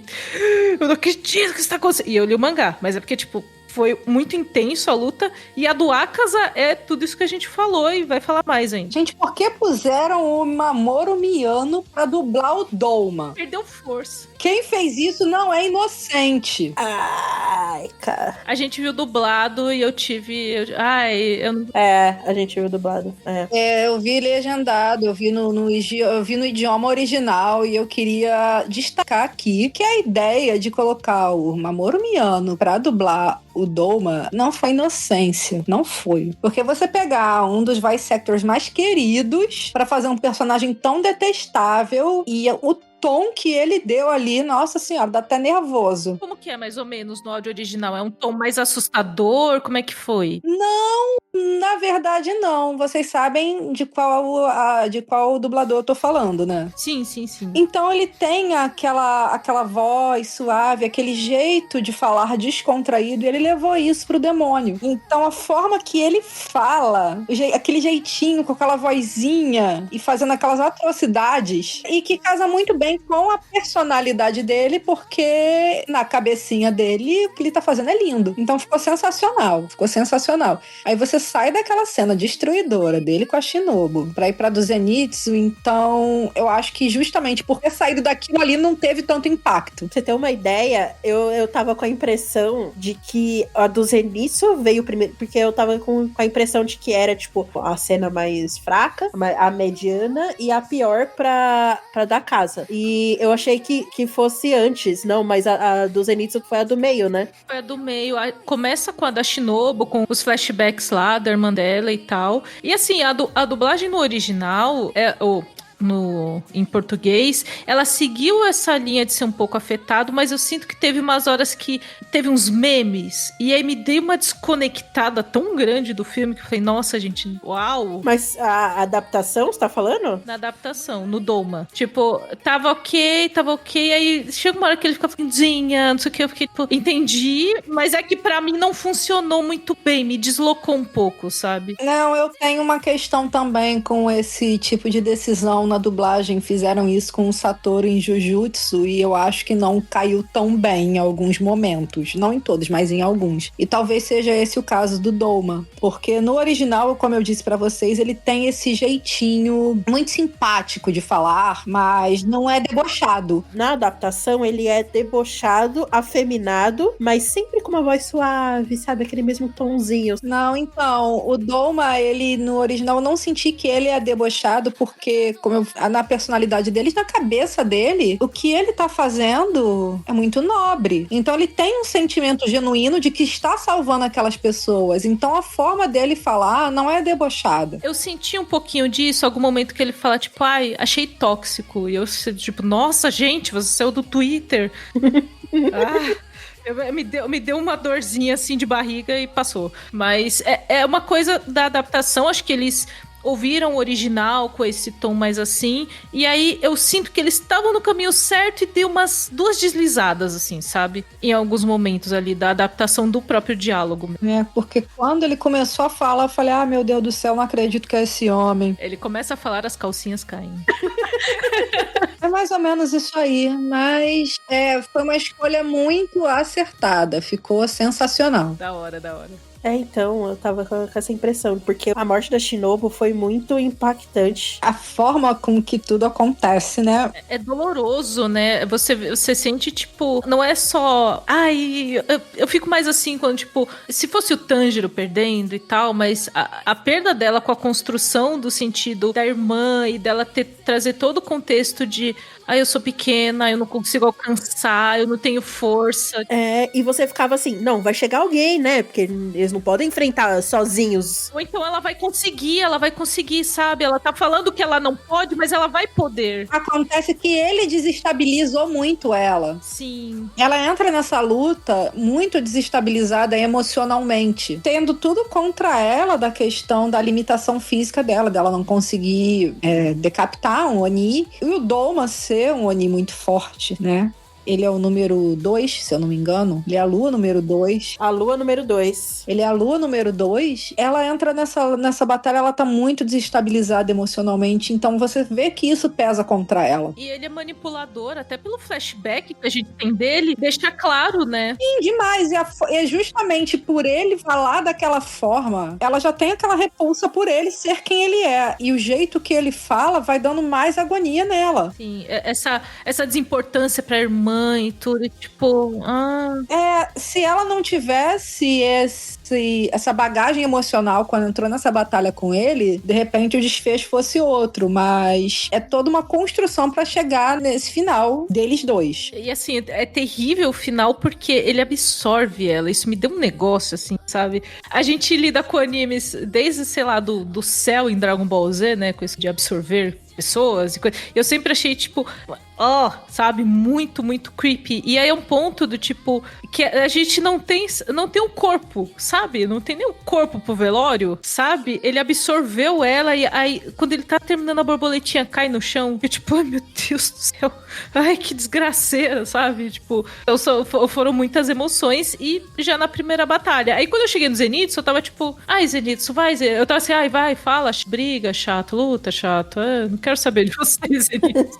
Eu não acredito que isso tá acontecendo. E eu li o mangá, mas é porque, tipo... Foi muito intenso a luta. E a do Akaza é tudo isso que a gente falou e vai falar mais ainda. Gente, por que puseram o Mamoru Miyano pra dublar o Douma? Perdeu força. Quem fez isso não é inocente. Ai, cara. A gente viu dublado e eu tive... A gente viu dublado. Eu vi legendado, eu vi no idioma original e eu queria destacar aqui que a ideia de colocar o Mamoru Miyano pra dublar o Douma não foi inocência, não foi. Porque você pegar um dos voice actors mais queridos pra fazer um personagem tão detestável e o tom que ele deu ali, nossa senhora, dá até nervoso. Como que é, mais ou menos, no áudio original? É um tom mais assustador? Como é que foi? Não, na verdade não. Vocês sabem de qual dublador eu tô falando, né? Sim, sim, sim. Então ele tem aquela voz suave, aquele jeito de falar descontraído, e ele levou isso pro demônio. Então a forma que ele fala, aquele jeitinho, com aquela vozinha e fazendo aquelas atrocidades, e que casa muito bem com a personalidade dele, porque na cabecinha dele o que ele tá fazendo é lindo. Então ficou sensacional, Aí você sai daquela cena destruidora dele com a Shinobu pra ir pra do Zenitsu, então eu acho que justamente por ter saído daquilo ali não teve tanto impacto. Pra você ter uma ideia, eu tava com a impressão de que a do Zenitsu veio primeiro, porque eu tava com a impressão de que era, tipo, a cena mais fraca, a mediana e a pior pra da casa. E eu achei que fosse antes, não, mas a do Zenitsu foi a do meio, né? Foi a do meio. Começa com a da Shinobu, com os flashbacks lá da irmã dela e tal. E assim, a dublagem no original em português, ela seguiu essa linha de ser um pouco afetado, mas eu sinto que teve umas horas que teve uns memes, e aí me dei uma desconectada tão grande do filme que eu falei, nossa, gente, uau! Mas a adaptação, você tá falando? Na adaptação, no Douma. Tipo, tava ok, aí chega uma hora que ele fica ficandinha, não sei o que, eu fiquei, tipo, entendi, mas é que pra mim não funcionou muito bem, me deslocou um pouco, sabe? Não, eu tenho uma questão também com esse tipo de decisão na dublagem. Fizeram isso com o Satoru em Jujutsu e eu acho que não caiu tão bem em alguns momentos. Não em todos, mas em alguns. E talvez seja esse o caso do Douma. Porque no original, como eu disse pra vocês, ele tem esse jeitinho muito simpático de falar, mas não é debochado. Na adaptação, ele é debochado, afeminado, mas sempre com uma voz suave, sabe? Aquele mesmo tonzinho. Não, então, o Douma, ele no original, eu não senti que ele é debochado, porque na personalidade dele, na cabeça dele, o que ele tá fazendo é muito nobre. Então ele tem um sentimento genuíno de que está salvando aquelas pessoas. Então a forma dele falar não é debochada. Eu senti um pouquinho disso, algum momento que ele fala, tipo, ai, achei tóxico. E eu, tipo, nossa, gente, você saiu do Twitter. Me deu uma dorzinha assim de barriga e passou. Mas é uma coisa da adaptação, acho que eles ouviram o original com esse tom mais assim, e aí eu sinto que eles estavam no caminho certo e deu umas duas deslizadas, assim, sabe? Em alguns momentos ali da adaptação do próprio diálogo. Porque quando ele começou a falar, eu falei, meu Deus do céu, não acredito que é esse homem. Ele começa a falar, as calcinhas caem. É mais ou menos isso aí, mas foi uma escolha muito acertada, ficou sensacional. Da hora. Então, eu tava com essa impressão, porque a morte da Shinobu foi muito impactante. A forma com que tudo acontece, né? É doloroso, né? Você sente, tipo, não é só. Ai, eu fico mais assim quando, tipo, se fosse o Tanjiro perdendo e tal, mas a perda dela com a construção do sentido da irmã e dela trazer todo o contexto de. Eu sou pequena, eu não consigo alcançar, eu não tenho força. E você ficava assim, não, vai chegar alguém, né? Porque eles não podem enfrentar sozinhos. Ou então ela vai conseguir, sabe? Ela tá falando que ela não pode, mas ela vai poder. Acontece que ele desestabilizou muito ela. Sim. Ela entra nessa luta muito desestabilizada emocionalmente, tendo tudo contra ela da questão da limitação física dela não conseguir decapitar um Oni. E o Doma ser um Oni muito forte, né? Ele é o número 2, se eu não me engano. Ele é a lua número 2. A lua número 2. Ele é a lua número 2. Ela entra nessa batalha, ela tá muito desestabilizada emocionalmente. Então você vê que isso pesa contra ela. E ele é manipulador, até pelo flashback que a gente tem dele, deixa claro, né? Sim, demais. E justamente por ele falar daquela forma, ela já tem aquela repulsa por ele ser quem ele é. E o jeito que ele fala vai dando mais agonia nela. Sim, essa desimportância pra irmã e tudo, tipo... Se ela não tivesse essa bagagem emocional quando entrou nessa batalha com ele, de repente o desfecho fosse outro, mas é toda uma construção pra chegar nesse final deles dois. E assim, é terrível o final porque ele absorve ela, isso me deu um negócio assim, sabe? A gente lida com animes desde, sei lá, do céu em Dragon Ball Z, né, com isso de absorver pessoas e coisas. Eu sempre achei, tipo, sabe, muito, muito creepy. E aí é um ponto do tipo que a gente não tem um corpo, sabe? Não tem nem um corpo pro velório, sabe? Ele absorveu ela e aí quando ele tá terminando a borboletinha cai no chão. E tipo, ai meu Deus do céu. Ai, que desgraceira, sabe? Tipo, foram muitas emoções e já na primeira batalha. Aí quando eu cheguei no Zenitsu, eu tava tipo, Zenitsu, vai. Eu tava assim, vai, fala, briga, chato, luta, chato. Não quero saber de vocês, Zenitsu.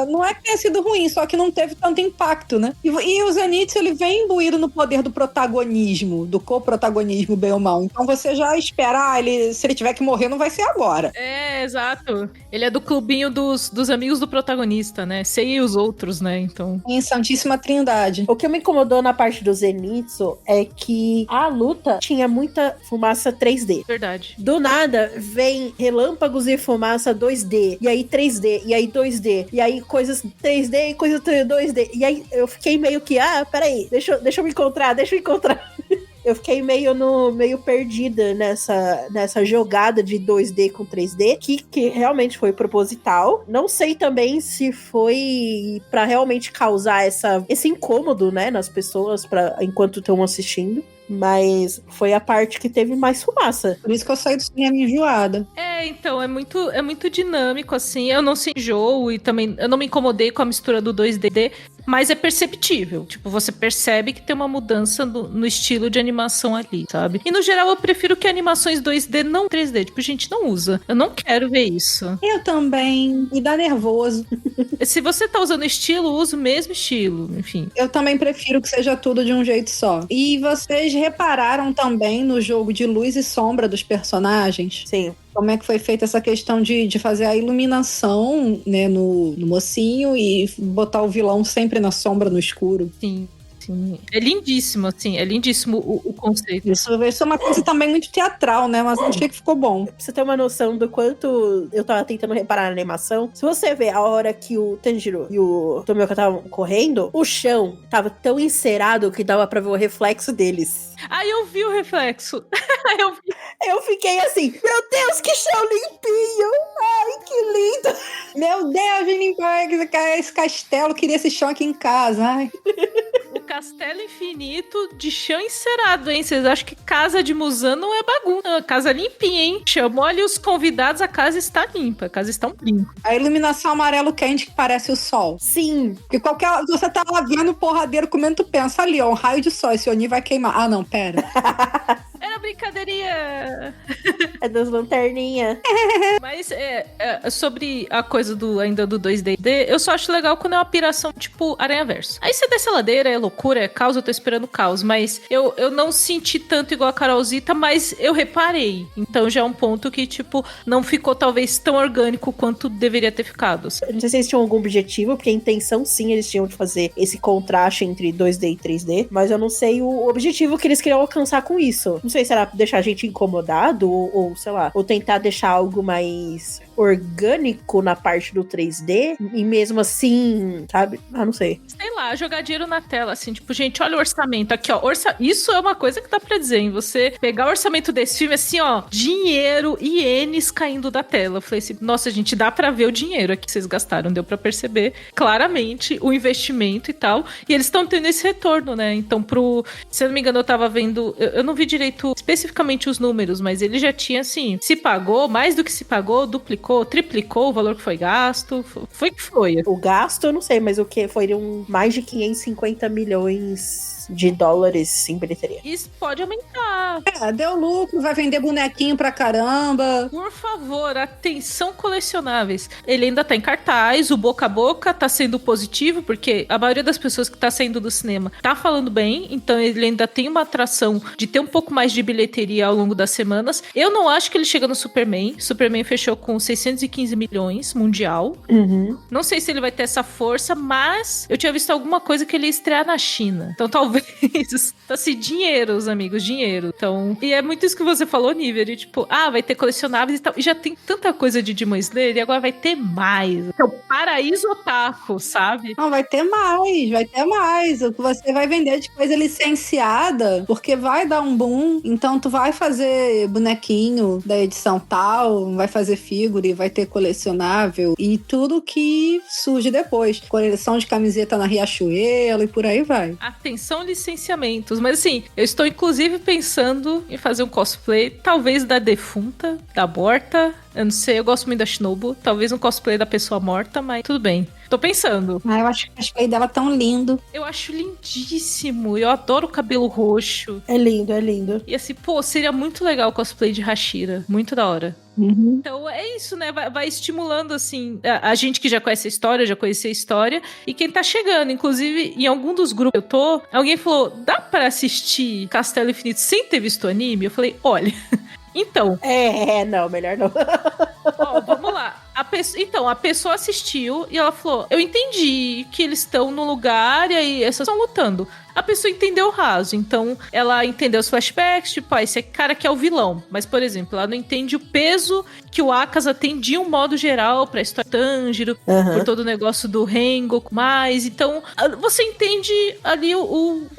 Não é que tenha sido ruim, só que não teve tanto impacto, né? E o Zenitsu, ele vem imbuído no poder do protagonismo, do coprotagonismo, bem ou mal. Então você já espera, se ele tiver que morrer, não vai ser agora. Exato. Ele é do clubinho dos amigos do protagonista, né? Sei os outros, né? Então... Em Santíssima Trindade. O que me incomodou na parte do Zenitsu é que a luta tinha muita fumaça 3D. Verdade. Do nada, vem relâmpagos e fumaça 2D, e aí 3D, e aí 2D, e aí coisas 3D e coisas 2D. E aí eu fiquei meio que, peraí, deixa eu me encontrar. Eu fiquei meio perdida nessa jogada de 2D com 3D, que realmente foi proposital. Não sei também se foi pra realmente causar esse incômodo, né, nas pessoas enquanto estão assistindo. Mas foi a parte que teve mais fumaça. Por isso que eu saí do cinema enjoada. Então, é muito dinâmico, assim. Eu não se enjoo e também eu não me incomodei com a mistura do 2D, mas é perceptível. Tipo, você percebe que tem uma mudança no estilo de animação ali, sabe? E no geral, eu prefiro que animações 2D não 3D. Tipo, gente, não usa. Eu não quero ver isso. Eu também. Me dá nervoso. Se você tá usando estilo, usa o mesmo estilo. Enfim. Eu também prefiro que seja tudo de um jeito só. E vocês repararam também no jogo de luz e sombra dos personagens? Sim. Como é que foi feita essa questão de fazer a iluminação, né, no mocinho e botar o vilão sempre na sombra, no escuro. Sim. Sim. É lindíssimo, assim, é lindíssimo o conceito. Isso é uma coisa também muito teatral, né? Mas achei que ficou bom. Pra você ter uma noção do quanto eu tava tentando reparar na animação, se você vê a hora que o Tanjiro e o Tomioka estavam correndo, o chão tava tão encerado que dava pra ver o reflexo deles. Aí eu vi o reflexo. Eu fiquei assim, meu Deus, que chão limpinho! Ai, que lindo! Meu Deus, vim limpar esse castelo, queria esse chão aqui em casa. Ai. O castelo infinito de chão encerado, hein? Vocês acham que casa de Muzan não é bagunça? Casa limpinha, hein? Chamou ali os convidados, a casa está limpa. A casa está um brinco. A iluminação amarelo quente que parece o sol. Sim. Porque você tá lá vendo o porradeiro comendo, tu pensa ali, ó, um raio de sol, esse Oni vai queimar. Ah, não, pera. Era brincadeirinha! É das lanterninhas. Mas sobre a coisa ainda do 2D, eu só acho legal quando é uma piração tipo Aranhaverso. Aí você desce a ladeira, é loucura, é caos, eu tô esperando caos. Mas eu não senti tanto igual a Carolzita, mas eu reparei. Então já é um ponto que, tipo, não ficou talvez tão orgânico quanto deveria ter ficado. Eu não sei se eles tinham algum objetivo, porque a intenção sim, eles tinham de fazer esse contraste entre 2D e 3D, mas eu não sei o objetivo que eles queriam alcançar com isso. Não sei se era deixar a gente incomodado ou sei lá, ou tentar deixar algo mais orgânico na parte do 3D e mesmo assim, sabe? Não sei. Sei lá, jogar dinheiro na tela, assim, tipo, gente, olha o orçamento aqui, ó. Isso é uma coisa que dá pra dizer, hein? Você pegar o orçamento desse filme, assim, ó, dinheiro, ienes caindo da tela. Eu falei assim, nossa, gente, dá pra ver o dinheiro aqui que vocês gastaram, deu pra perceber claramente o investimento e tal. E eles estão tendo esse retorno, né? Então, se eu não me engano, eu tava vendo, eu não vi direito especificamente os números, mas ele já tinha, assim, se pagou, mais do que se pagou, duplicou, triplicou o valor que foi gasto, foi que foi. O gasto eu não sei, mas o que foram mais de 550 milhões de dólares em bilheteria. Isso pode aumentar. Deu lucro, vai vender bonequinho pra caramba. Por favor, atenção colecionáveis. Ele ainda tá em cartaz, o boca a boca tá sendo positivo, porque a maioria das pessoas que tá saindo do cinema tá falando bem, então ele ainda tem uma atração de ter um pouco mais de bilheteria ao longo das semanas. Eu não acho que ele chega no Superman. Superman fechou com 615 milhões mundial. Uhum. Não sei se ele vai ter essa força, mas eu tinha visto alguma coisa que ele ia estrear na China. Então talvez tá se dinheiro, os amigos, dinheiro. Então, e é muito isso que você falou, Nível, de tipo, vai ter colecionáveis e tal. E já tem tanta coisa de Demon Slayer e agora vai ter mais. É o paraíso otaku, sabe? Não, vai ter mais. O que você vai vender de coisa licenciada, porque vai dar um boom. Então tu vai fazer bonequinho da edição tal, vai fazer figure, vai ter colecionável e tudo que surge depois. Coleção de camiseta na Riachuelo e por aí vai. Atenção, licenciamentos. Mas assim, eu estou inclusive pensando em fazer um cosplay, talvez da defunta, da morta. Eu não sei, eu gosto muito da Shinobu. Talvez um cosplay da pessoa morta, mas tudo bem. Tô pensando. Eu acho que o cosplay dela tão lindo. Eu acho lindíssimo. Eu adoro o cabelo roxo. É lindo, é lindo. E assim, seria muito legal o cosplay de Hashira. Muito da hora. Uhum. Então é isso, né? Vai estimulando, assim, a gente que já conhece a história, já conhecia a história, e quem tá chegando. Inclusive, em algum dos grupos que eu tô, alguém falou, dá pra assistir Castelo Infinito sem ter visto o anime? Eu falei, olha... Então. Não, melhor não. Vamos lá. A pessoa assistiu e ela falou: eu entendi que eles estão no lugar e aí essas estão lutando. A pessoa entendeu o raso, então ela entendeu os flashbacks, tipo, esse cara que é o vilão. Mas, por exemplo, ela não entende o peso que o Akaza tem de um modo geral pra história do Tanjiro, por todo o negócio do Rengoku, mais. Então, você entende ali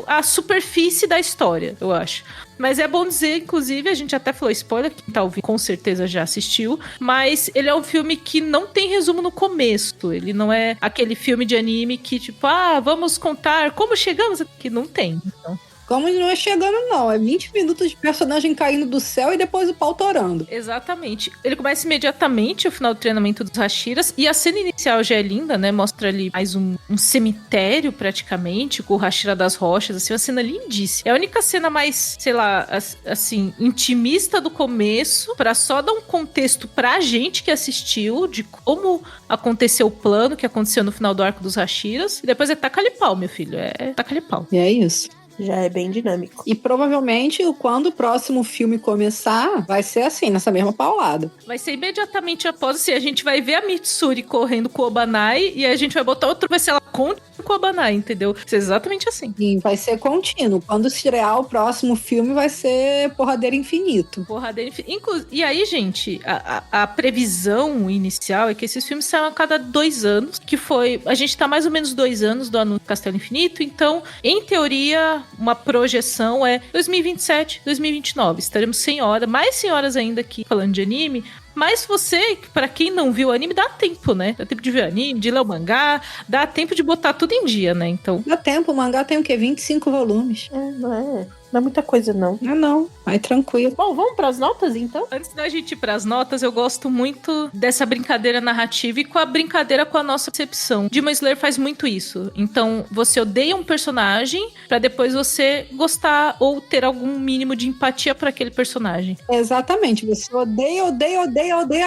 a superfície da história, eu acho. Mas é bom dizer, inclusive, a gente até falou spoiler, quem tá ouvindo com certeza já assistiu, mas ele é um filme que não tem resumo no começo. Ele não é aquele filme de anime que, tipo, vamos contar como chegamos aqui. Não tem, então. Como não é chegando, não. É 20 minutos de personagem caindo do céu e depois o pau torando. Exatamente. Ele começa imediatamente o final do treinamento dos Hashiras. E a cena inicial já é linda, né? Mostra ali mais um cemitério, praticamente, com o Hashira das rochas. Assim, uma cena lindíssima. É a única cena mais, sei lá, assim, intimista do começo, pra só dar um contexto pra gente que assistiu, de como aconteceu o plano que aconteceu no final do arco dos Hashiras. E depois é taca-lhe pau, meu filho. É taca-lhe pau. E é isso. Já é bem dinâmico. E provavelmente, quando o próximo filme começar, vai ser assim, nessa mesma paulada. Vai ser imediatamente após, assim, a gente vai ver a Mitsuri correndo com o Obanai e a gente vai botar outro, vai ser ela com o Obanai, entendeu? Vai ser exatamente assim. E vai ser contínuo. Quando estrear o próximo filme, vai ser porradeiro infinito. Porradeiro infinito. E aí, gente, a previsão inicial é que esses filmes saiam a cada 2 anos, que foi... A gente tá mais ou menos 2 anos do anúncio do Castelo Infinito, então, em teoria... Uma projeção é 2027, 2029. Estaremos 100 horas, mais 100 horas ainda aqui falando de anime. Mas você, pra quem não viu o anime, dá tempo, né? Dá tempo de ver o anime, de ler o mangá, dá tempo de botar tudo em dia, né? Então. Dá tempo, o mangá tem o quê? 25 volumes. Não é? Não é muita coisa, não. Não, mas tranquilo. Bom, vamos pras notas, então? Antes da gente ir pras notas, eu gosto muito dessa brincadeira narrativa e com a brincadeira com a nossa percepção. Demon Slayer faz muito isso. Então, você odeia um personagem pra depois você gostar ou ter algum mínimo de empatia por aquele personagem. Exatamente, você odeia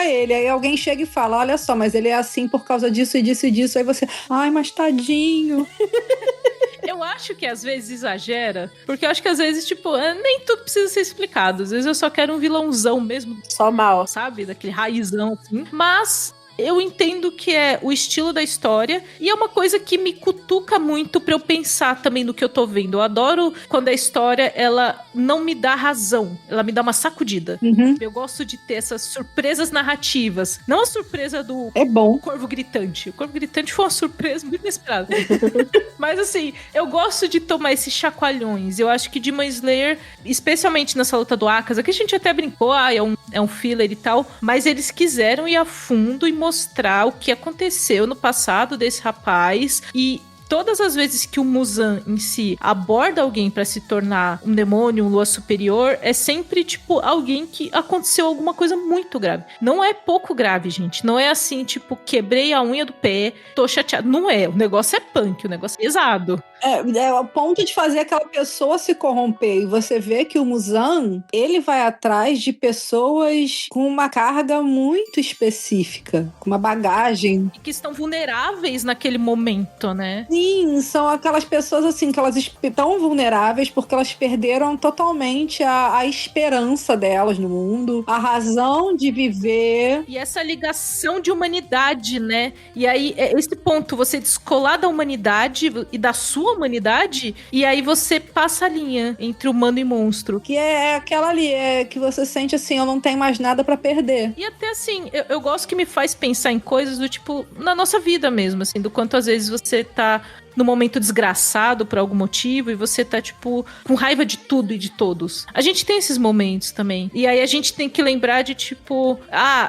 ele. Aí alguém chega e fala, olha só, mas ele é assim por causa disso e disso e disso. Aí você, ai, mas tadinho. Eu acho que às vezes exagera, porque eu acho que às vezes, tipo, nem tudo precisa ser explicado. Às vezes eu só quero um vilãozão mesmo, Só mal. sabe? Daquele raizão, assim. Mas eu entendo que é o estilo da história e é uma coisa que me cutuca muito pra eu pensar também no que eu tô vendo. Eu adoro quando a história, ela não me dá razão, ela me dá uma sacudida. Uhum. Eu gosto de ter essas surpresas narrativas. Não a surpresa do É bom. Corvo Gritante. O Corvo Gritante foi uma surpresa muito inesperada. Mas assim, eu gosto de tomar esses chacoalhões. Eu acho que Demon Slayer, especialmente nessa luta do Akaza, que a gente até brincou, é um filler e tal, mas eles quiseram ir a fundo e mostrar o que aconteceu no passado desse rapaz e todas as vezes que o Muzan em si aborda alguém pra se tornar um demônio, um lua superior, é sempre, tipo, alguém que aconteceu alguma coisa muito grave. Não é pouco grave, gente. Não é assim, tipo, quebrei a unha do pé, tô chateado. Não é. O negócio é punk, o negócio é pesado. É o ponto de fazer aquela pessoa se corromper. E você vê que o Muzan, ele vai atrás de pessoas com uma carga muito específica, com uma bagagem. E que estão vulneráveis naquele momento, né? Sim, são aquelas pessoas assim, que elas estão vulneráveis porque elas perderam totalmente a esperança delas no mundo, a razão de viver. E essa ligação de humanidade, né? E aí, esse ponto, você descolar da humanidade e da sua humanidade, e aí você passa a linha entre humano e monstro. Que é aquela ali, que você sente assim, eu não tenho mais nada pra perder. E até assim, eu gosto que me faz pensar em coisas do tipo, na nossa vida mesmo, assim, do quanto às vezes você tá num momento desgraçado por algum motivo e você tá, tipo, com raiva de tudo e de todos. A gente tem esses momentos também. E aí a gente tem que lembrar de, tipo,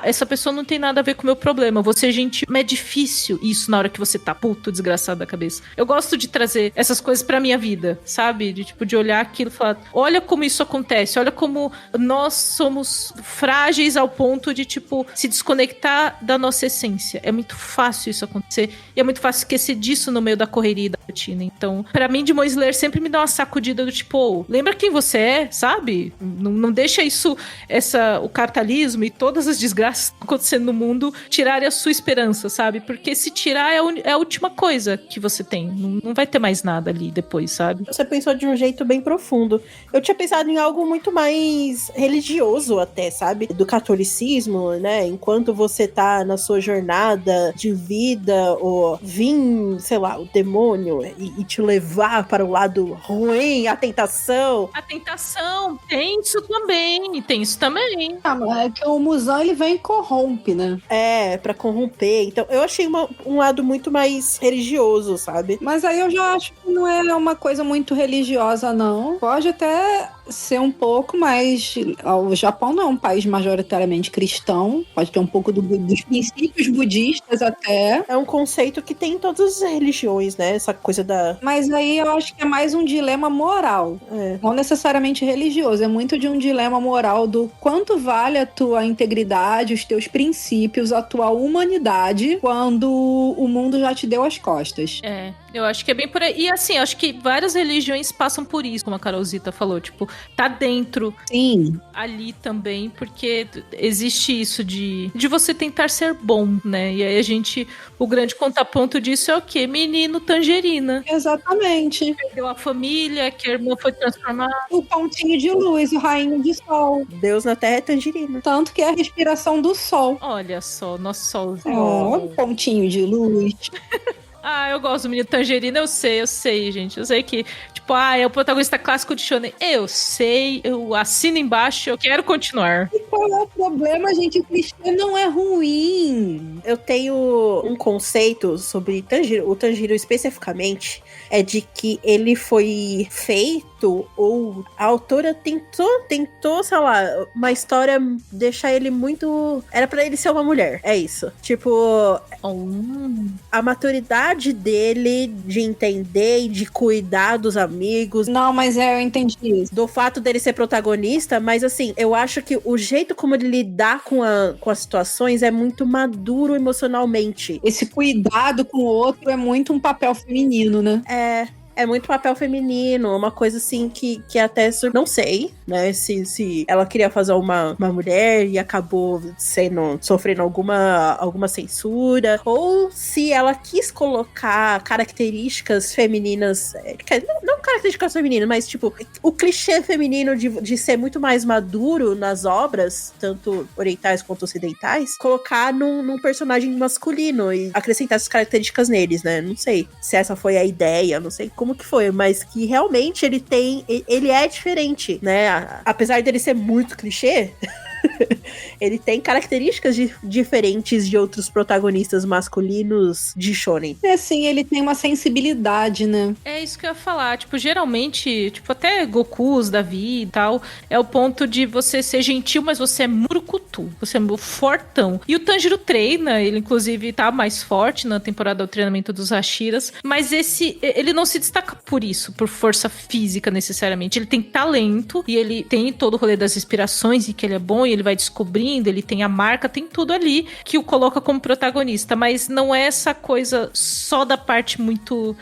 essa pessoa não tem nada a ver com o meu problema. Você, gente, é difícil isso na hora que você tá puto, desgraçado da cabeça. Eu gosto de trazer essas coisas pra minha vida, sabe? De, tipo, de olhar aquilo e falar, olha como isso acontece, olha como nós somos frágeis ao ponto de, tipo, se desconectar da nossa essência. É muito fácil isso acontecer e é muito fácil esquecer disso no meio da correria da rotina. Então, pra mim, Demon Slayer sempre me dá uma sacudida do tipo, lembra quem você é, sabe? Não deixa isso, o capitalismo e todas as desgraças acontecendo no mundo tirarem a sua esperança, sabe? Porque se tirar é a última coisa que você tem. Não vai ter mais nada ali depois, sabe? Você pensou de um jeito bem profundo. Eu tinha pensado em algo muito mais religioso até, sabe? Do catolicismo, né? Enquanto você tá na sua jornada de vida, ou sei lá, o demônio e te levar para o lado ruim, a tentação. A tentação, tem isso também. Mas é que o Muzan, ele vem e corrompe, né? Pra corromper. Então, eu achei um lado muito mais religioso, sabe? Mas aí eu já acho que não é uma coisa muito religiosa, não. Pode até ser um pouco, mas o Japão não é um país majoritariamente cristão. Pode ter um pouco dos princípios budistas até. É um conceito que tem em todas as religiões, né? Essa coisa da... Mas aí eu acho que é mais um dilema moral. Não necessariamente religioso. É muito de um dilema moral do quanto vale a tua integridade, os teus princípios, a tua humanidade quando o mundo já te deu as costas. Eu acho que é bem por aí. E assim, eu acho que várias religiões passam por isso, como a Carolzita falou. Tipo, tá dentro. Sim. Ali também, porque existe isso de você tentar ser bom, né? E aí o grande contraponto disso é o quê? Menino tangerina. Exatamente. Perdeu a família, que a irmã foi transformada. O pontinho de luz, o rainho de sol. Deus na terra é tangerina. Tanto que é a respiração do sol. Olha só, nosso solzinho. Um pontinho de luz. Eu gosto do menino tangerina, eu sei, gente. Eu sei que, tipo, é o protagonista clássico de shonen. Eu sei, eu assino embaixo, eu quero continuar. E qual é o problema, gente? O clichê não é ruim. Eu tenho um conceito sobre Tanjiro, o Tanjiro especificamente, é de que ele foi feito jeito, ou a autora tentou, sei lá, uma história deixar ele muito... Era pra ele ser uma mulher, é isso. Tipo, a maturidade dele de entender e de cuidar dos amigos. Não, mas eu entendi isso. Do fato dele ser protagonista, mas assim, eu acho que o jeito como ele lidar com as situações é muito maduro emocionalmente. Esse cuidado com o outro é muito um papel feminino, né? É muito papel feminino, uma coisa assim que até não sei, né, se ela queria fazer uma mulher e acabou sofrendo alguma censura, ou se ela quis colocar características femininas, não características femininas, mas tipo, o clichê feminino de ser muito mais maduro nas obras, tanto orientais quanto ocidentais, colocar num personagem masculino e acrescentar essas características neles, né, não sei se essa foi a ideia, não sei como que foi, mas que realmente ele é diferente, né? Apesar dele ser muito clichê, ele tem características diferentes de outros protagonistas masculinos de shonen. É assim, ele tem uma sensibilidade, né? É isso que eu ia falar. Tipo, geralmente, tipo, até Gokus da vida e tal, é o ponto de você ser gentil, mas você é murucutu. Você é fortão. E o Tanjiro treina, ele inclusive tá mais forte na temporada do treinamento dos Hashiras, mas ele não se destaca por isso, por força física necessariamente. Ele tem talento e ele tem todo o rolê das inspirações e que ele é bom e ele vai descobrindo, ele tem a marca, tem tudo ali que o coloca como protagonista, mas não é essa coisa só da parte muito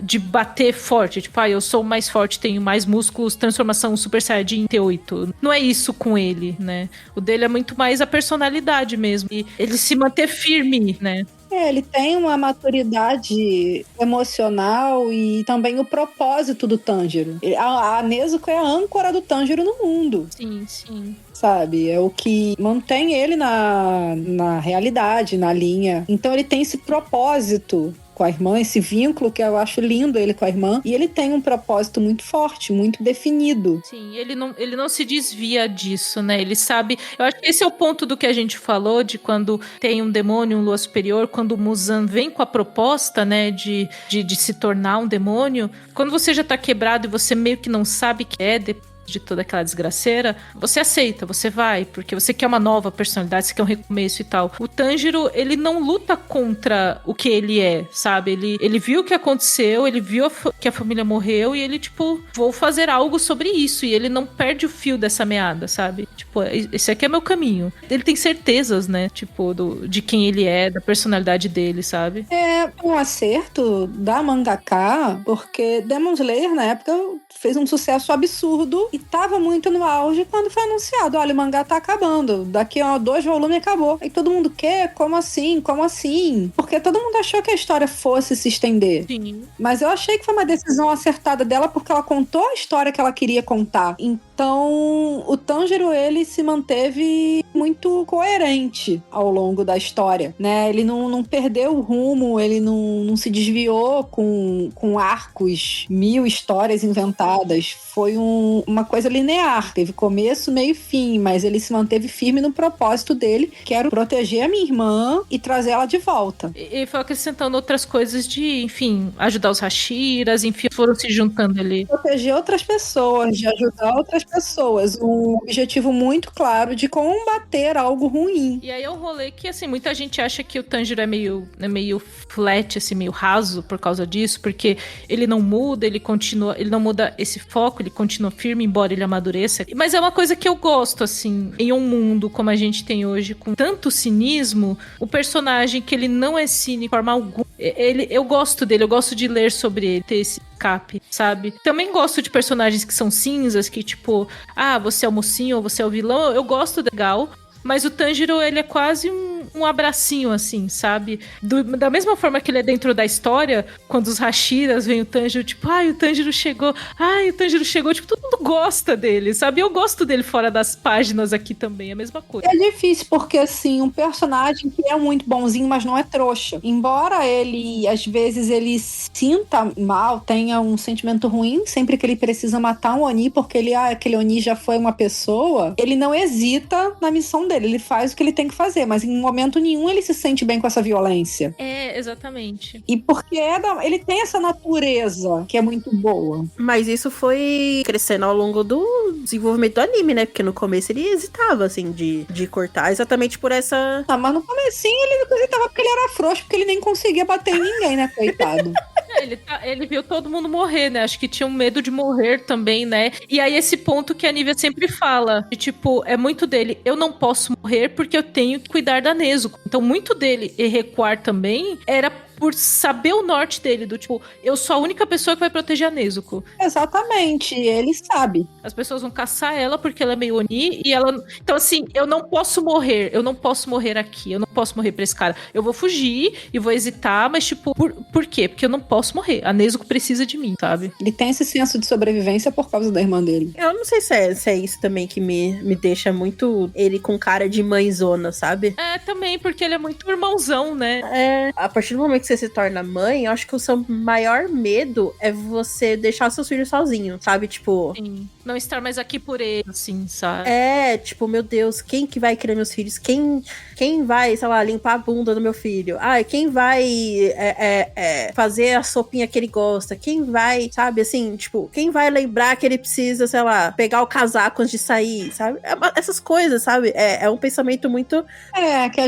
de bater forte, tipo, eu sou mais forte, tenho mais músculos, transformação Super Saiyajin T8. Não é isso com ele, né? O dele é muito mais a personalidade mesmo, e ele se manter firme, né? Ele tem uma maturidade emocional e também o propósito do Tanjiro. A Nezuko é a âncora do Tanjiro no mundo. Sim, sim. Sabe? É o que mantém ele na realidade, na linha. Então ele tem esse propósito com a irmã, esse vínculo que eu acho lindo ele com a irmã, e ele tem um propósito muito forte, muito definido. Sim, ele não se desvia disso, né? Ele sabe, eu acho que esse é o ponto do que a gente falou, de quando tem um demônio, um lua superior, quando o Muzan vem com a proposta, né, de se tornar um demônio, quando você já tá quebrado e você meio que não sabe que é, de toda aquela desgraceira, você aceita, você vai, porque você quer uma nova personalidade, você quer um recomeço e tal. O Tanjiro, ele não luta contra o que ele é, sabe? Ele viu o que aconteceu, ele viu que a família morreu e ele, tipo, vou fazer algo sobre isso, e ele não perde o fio dessa meada, sabe? Tipo, esse aqui é meu caminho. Ele tem certezas, né? Tipo, de quem ele é, da personalidade dele, sabe? É um acerto da mangaka, porque Demon Slayer, na época, fez um sucesso absurdo e tava muito no auge quando foi anunciado, olha, o mangá tá acabando, daqui a 2 volumes acabou. E todo mundo, quê? Como assim? Como assim? Porque todo mundo achou que a história fosse se estender. Sim. Mas eu achei que foi uma decisão acertada dela, porque ela contou a história que ela queria contar. Então, o Tanjiro, ele se manteve muito coerente ao longo da história, né? Ele não perdeu o rumo, ele não se desviou com arcos, 1000 histórias inventadas. Foi uma coisa linear. Teve começo, meio e fim, mas ele se manteve firme no propósito dele, que era proteger a minha irmã e trazer ela de volta. E foi acrescentando outras coisas de, enfim, ajudar os Hashiras, enfim, foram se juntando ali. Proteger outras pessoas, de ajudar outras pessoas. Um objetivo muito claro de combater algo ruim. E aí é um rolê que, assim, muita gente acha que o Tanjiro é meio flat, assim, meio raso por causa disso, porque ele não muda, ele não muda esse foco, ele continua firme, embora ele amadureça. Mas é uma coisa que eu gosto, assim, em um mundo como a gente tem hoje, com tanto cinismo, o personagem que ele não é cínico de forma alguma, eu gosto dele, eu gosto de ler sobre ele, ter esse escape, sabe? Também gosto de personagens que são cinzas, que tipo, você é o mocinho ou você é o vilão, eu gosto legal. Mas o Tanjiro, ele é quase um abracinho, assim, sabe? Da mesma forma que ele é dentro da história, quando os Hashiras vêm o Tanjiro, tipo, o Tanjiro chegou, tipo, todo mundo gosta dele, sabe? Eu gosto dele fora das páginas aqui também, é a mesma coisa. É difícil, porque, assim, um personagem que é muito bonzinho, mas não é trouxa. Embora ele, às vezes, ele sinta mal, tenha um sentimento ruim, sempre que ele precisa matar um Oni, porque aquele Oni já foi uma pessoa, ele não hesita na missão dele, ele faz o que ele tem que fazer, mas em momento nenhum ele se sente bem com essa violência. É, exatamente. E porque ele tem essa natureza que é muito boa. Mas isso foi crescendo ao longo do desenvolvimento do anime, né? Porque no começo ele hesitava, assim, de cortar, exatamente por essa... Ah, mas no comecinho ele hesitava porque ele era frouxo, porque ele nem conseguia bater em ninguém, né, coitado. Ele viu todo mundo morrer, né? Acho que tinha um medo de morrer também, né? E aí esse ponto que a Nívia sempre fala, de tipo, é muito dele, eu não posso morrer porque eu tenho que cuidar da Nezuko. Então muito dele e recuar também era por saber o norte dele, do tipo, eu sou a única pessoa que vai proteger a Nezuko. Exatamente, ele sabe. As pessoas vão caçar ela porque ela é meio Oni e ela... Então assim, eu não posso morrer aqui, eu não posso morrer pra esse cara. Eu vou fugir e vou hesitar, mas tipo, por quê? Porque eu não posso morrer. A Nezuko precisa de mim, sabe? Ele tem esse senso de sobrevivência por causa da irmã dele. Eu não sei se é isso também que me deixa muito ele com cara de mãezona, sabe? É, também, porque ele é muito irmãozão, né? É, a partir do momento que você se torna mãe, eu acho que o seu maior medo é você deixar seus filhos sozinhos, sabe? Tipo... Sim. Não estar mais aqui por ele, assim, sabe? É, tipo, meu Deus, quem que vai criar meus filhos? Quem vai, sei lá, limpar a bunda do meu filho? Ai, quem vai fazer a sopinha que ele gosta? Quem vai, sabe, assim, tipo, quem vai lembrar que ele precisa, sei lá, pegar o casaco antes de sair, sabe? Essas coisas, sabe? É um pensamento muito... É, que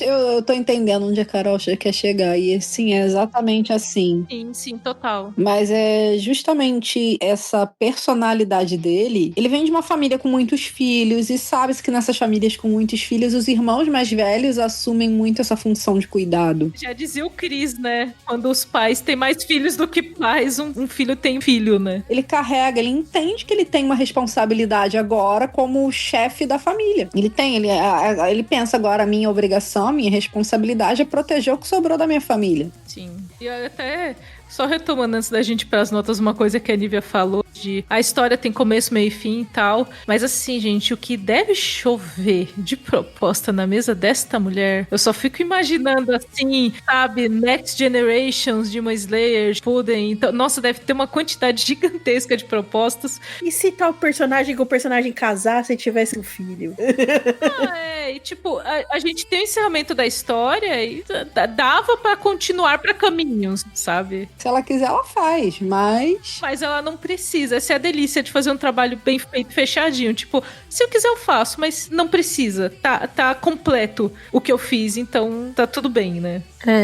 eu tô entendendo onde a Carol quer chegar, e sim, é exatamente assim. Sim, total. Mas é justamente essa personalidade dele. Ele vem de uma família com muitos filhos, e sabe-se que nessas famílias com muitos filhos, os irmãos mais velhos assumem muito essa função de cuidado. Já dizia o Chris, né? Quando os pais têm mais filhos do que pais, um filho tem filho, né? Ele carrega, ele entende que ele tem uma responsabilidade agora como chefe da família. Ele pensa agora, a minha obrigação, a minha responsabilidade é proteger o que sobrou da minha família. Sim. E até... Só retomando antes da gente ir pras notas, uma coisa que a Nívia falou de a história tem começo, meio e fim e tal. Mas assim, gente, o que deve chover de proposta na mesa desta mulher, eu só fico imaginando assim, sabe, Next Generations, Demon Slayer, Pudding. Então, nossa, deve ter uma quantidade gigantesca de propostas. E se tal personagem com o personagem casasse e tivesse um filho? E tipo, a gente tem o encerramento da história e dava pra continuar pra caminhos, sabe? Se ela quiser, ela faz, mas... Mas ela não precisa. Essa é a delícia de fazer um trabalho bem feito, fechadinho. Tipo, se eu quiser eu faço, mas não precisa. Tá completo o que eu fiz, então tá tudo bem, né?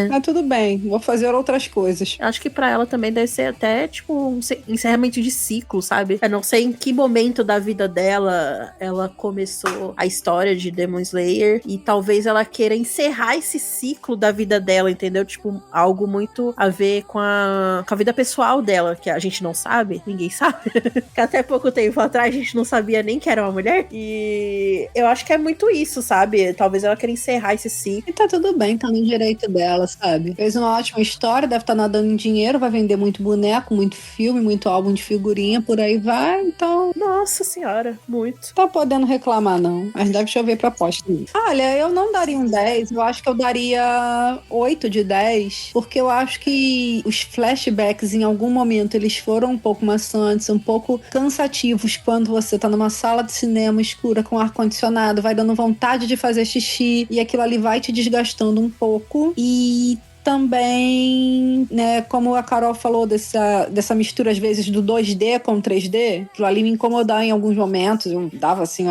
Tá tudo bem, vou fazer outras coisas. Acho que pra ela também deve ser até, tipo, um encerramento de ciclo, sabe? Eu não sei em que momento da vida dela ela começou a história de Demon Slayer e talvez ela queira encerrar esse ciclo da vida dela, entendeu? Tipo, algo muito a ver com a vida pessoal dela, que a gente não sabe, ninguém sabe. Que até pouco tempo atrás a gente não sabia nem que era uma mulher. E eu acho que é muito isso, sabe? Talvez ela queira encerrar esse ciclo. E tá tudo bem, tá no direito dela, sabe? Fez uma ótima história, deve estar nadando em dinheiro, vai vender muito boneco, muito filme, muito álbum de figurinha, por aí vai, então... Nossa senhora, muito. Tá podendo reclamar, não. Mas deve chover proposta nisso. Olha, eu não daria um 10, eu acho que eu daria 8 de 10, porque eu acho que os flashbacks, em algum momento, eles foram um pouco maçantes, um pouco cansativos quando você tá numa sala de cinema escura com ar-condicionado, vai dando vontade de fazer xixi, e aquilo ali vai te desgastando um pouco. E também, né, como a Carol falou dessa mistura às vezes do 2D com 3D, aquilo ali me incomodava em alguns momentos, eu dava assim,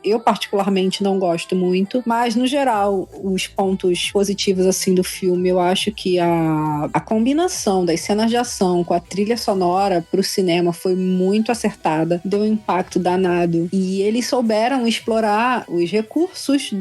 eu particularmente não gosto muito, mas no geral, os pontos positivos assim do filme, eu acho que a combinação das cenas de ação com a trilha sonora pro cinema foi muito acertada, deu um impacto danado, e eles souberam explorar os recursos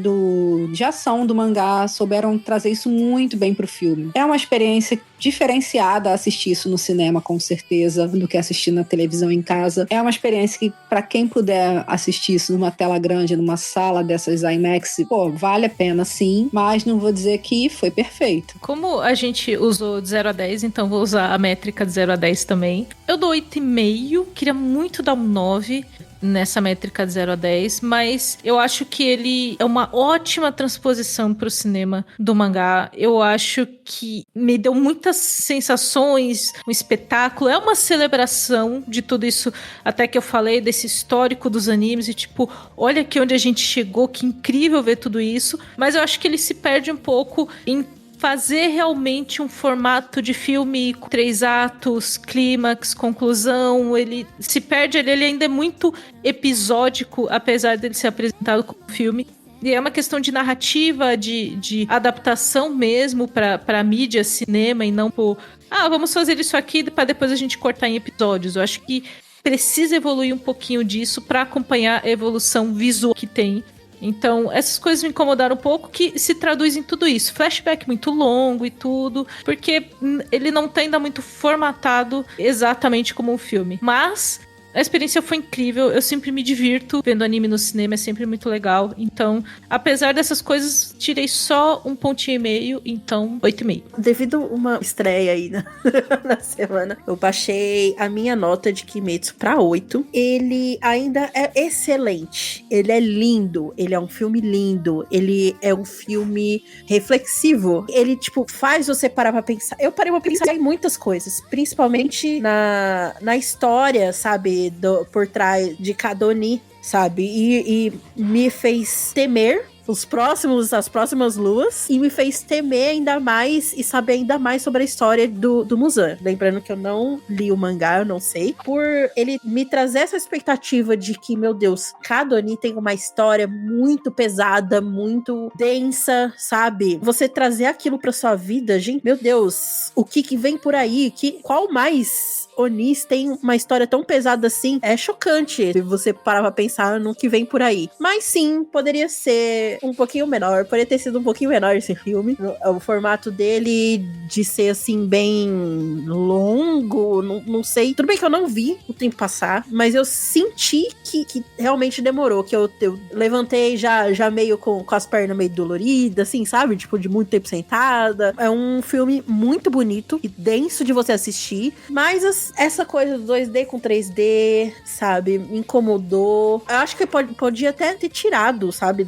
de ação do mangá, souberam trazer isso muito bem pro filme. É uma experiência diferenciada assistir isso no cinema, com certeza, do que assistir na televisão em casa. É uma experiência que, pra quem puder assistir isso numa tela grande, numa sala dessas IMAX, vale a pena sim, mas não vou dizer que foi perfeito. Como a gente usou de 0 a 10, então vou usar a métrica de 0 a 10 também. Eu dou 8,5, queria muito dar um 9, nessa métrica de 0 a 10, mas eu acho que ele é uma ótima transposição pro cinema do mangá. Eu acho que me deu muitas sensações, um espetáculo, é uma celebração de tudo isso, até que eu falei desse histórico dos animes e tipo, olha aqui onde a gente chegou, que incrível ver tudo isso, mas eu acho que ele se perde um pouco em fazer realmente um formato de filme com 3 atos, clímax, conclusão. Ele se perde, ele ainda é muito episódico, apesar dele ser apresentado como filme. E é uma questão de narrativa, de adaptação mesmo pra mídia, cinema, e não por... vamos fazer isso aqui para depois a gente cortar em episódios. Eu acho que precisa evoluir um pouquinho disso para acompanhar a evolução visual que tem. Então, essas coisas me incomodaram um pouco, que se traduz em tudo isso. Flashback muito longo e tudo, porque ele não tá ainda muito formatado exatamente como um filme. Mas a experiência foi incrível, eu sempre me divirto vendo anime no cinema, é sempre muito legal. Então, apesar dessas coisas, tirei só 1,5 pontinho, então 8,5. Devido a uma estreia aí na semana, eu baixei a minha nota de Kimetsu pra 8. Ele ainda é excelente, ele é lindo, ele é um filme lindo, ele é um filme reflexivo. Ele, tipo, faz você parar pra pensar. Eu parei pra pensar em muitas coisas, principalmente na história, sabe? Por trás de cada Oni, sabe? E me fez temer as próximas luas, e me fez temer ainda mais e saber ainda mais sobre a história do Muzan. Lembrando que eu não li o mangá, eu não sei. Por ele me trazer essa expectativa de que, meu Deus, cada Oni tem uma história muito pesada, muito densa, sabe? Você trazer aquilo pra sua vida, gente, meu Deus, o que vem por aí? Qual mais Onis tem uma história tão pesada assim? É chocante se você parar pra pensar no que vem por aí. Mas sim, poderia ser um pouquinho menor, poderia ter sido um pouquinho menor esse filme. O formato dele de ser assim, bem longo, não sei. Tudo bem que eu não vi o tempo passar, mas eu senti que realmente demorou, que eu levantei já meio com as pernas meio doloridas, assim, sabe? Tipo, de muito tempo sentada. É um filme muito bonito e denso de você assistir, mas essa coisa do 2D com 3D, sabe, me incomodou. Eu acho que podia até ter tirado, sabe,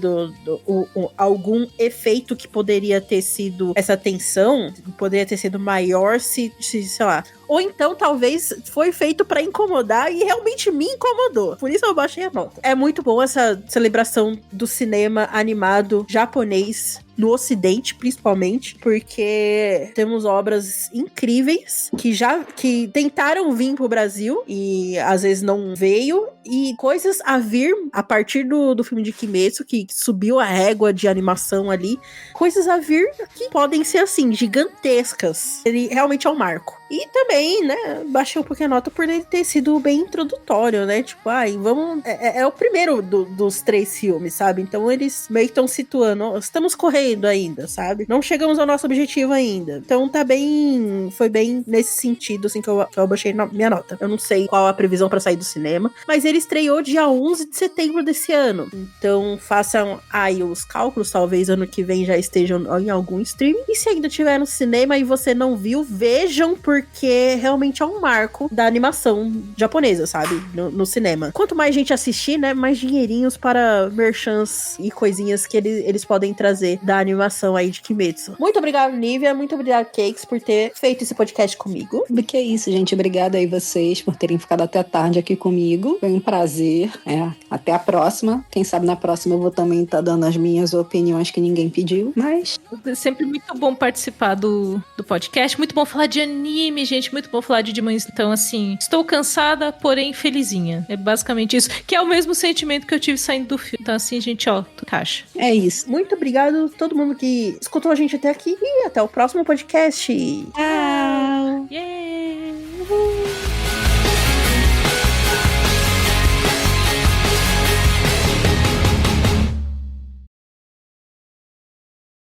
algum efeito que poderia ter sido essa tensão, poderia ter sido maior se sei lá. Ou então, talvez, foi feito pra incomodar e realmente me incomodou. Por isso eu baixei a nota. É muito bom essa celebração do cinema animado japonês no Ocidente, principalmente, porque temos obras incríveis que tentaram vir pro Brasil e às vezes não veio, e coisas a vir a partir do filme de Kimetsu, que subiu a régua de animação ali, coisas a vir que podem ser assim, gigantescas. Ele realmente é um marco. E também, né, baixei um pouquinho a nota por ele ter sido bem introdutório, né? Tipo, vamos... É o primeiro dos 3 filmes, sabe? Então eles meio que estão situando, estamos correndo ainda, sabe? Não chegamos ao nosso objetivo ainda. Então foi bem nesse sentido, assim, que eu baixei minha nota. Eu não sei qual a previsão pra sair do cinema, mas ele estreou dia 11 de setembro desse ano. Então façam aí os cálculos, talvez ano que vem já estejam em algum streaming. E se ainda tiver no cinema e você não viu, vejam, porque realmente é um marco da animação japonesa, sabe? No cinema. Quanto mais gente assistir, né, mais dinheirinhos para merchants e coisinhas que eles podem trazer da animação aí de Kimetsu. Muito obrigado, Nívia. Muito obrigado, Cakes, por ter feito esse podcast comigo. Do que é isso, gente. Obrigada aí vocês por terem ficado até tarde aqui comigo. Foi um prazer. Até a próxima. Quem sabe na próxima eu vou também estar dando as minhas opiniões que ninguém pediu, mas... É sempre muito bom participar do podcast. Muito bom falar de anime, gente. Muito bom falar de Demon. Então, assim, estou cansada, porém felizinha. É basicamente isso. Que é o mesmo sentimento que eu tive saindo do filme. Então, assim, gente, tu caixa. É isso. Muito obrigado a todo mundo que escutou a gente até aqui. E até o próximo podcast. Tchau! Yay!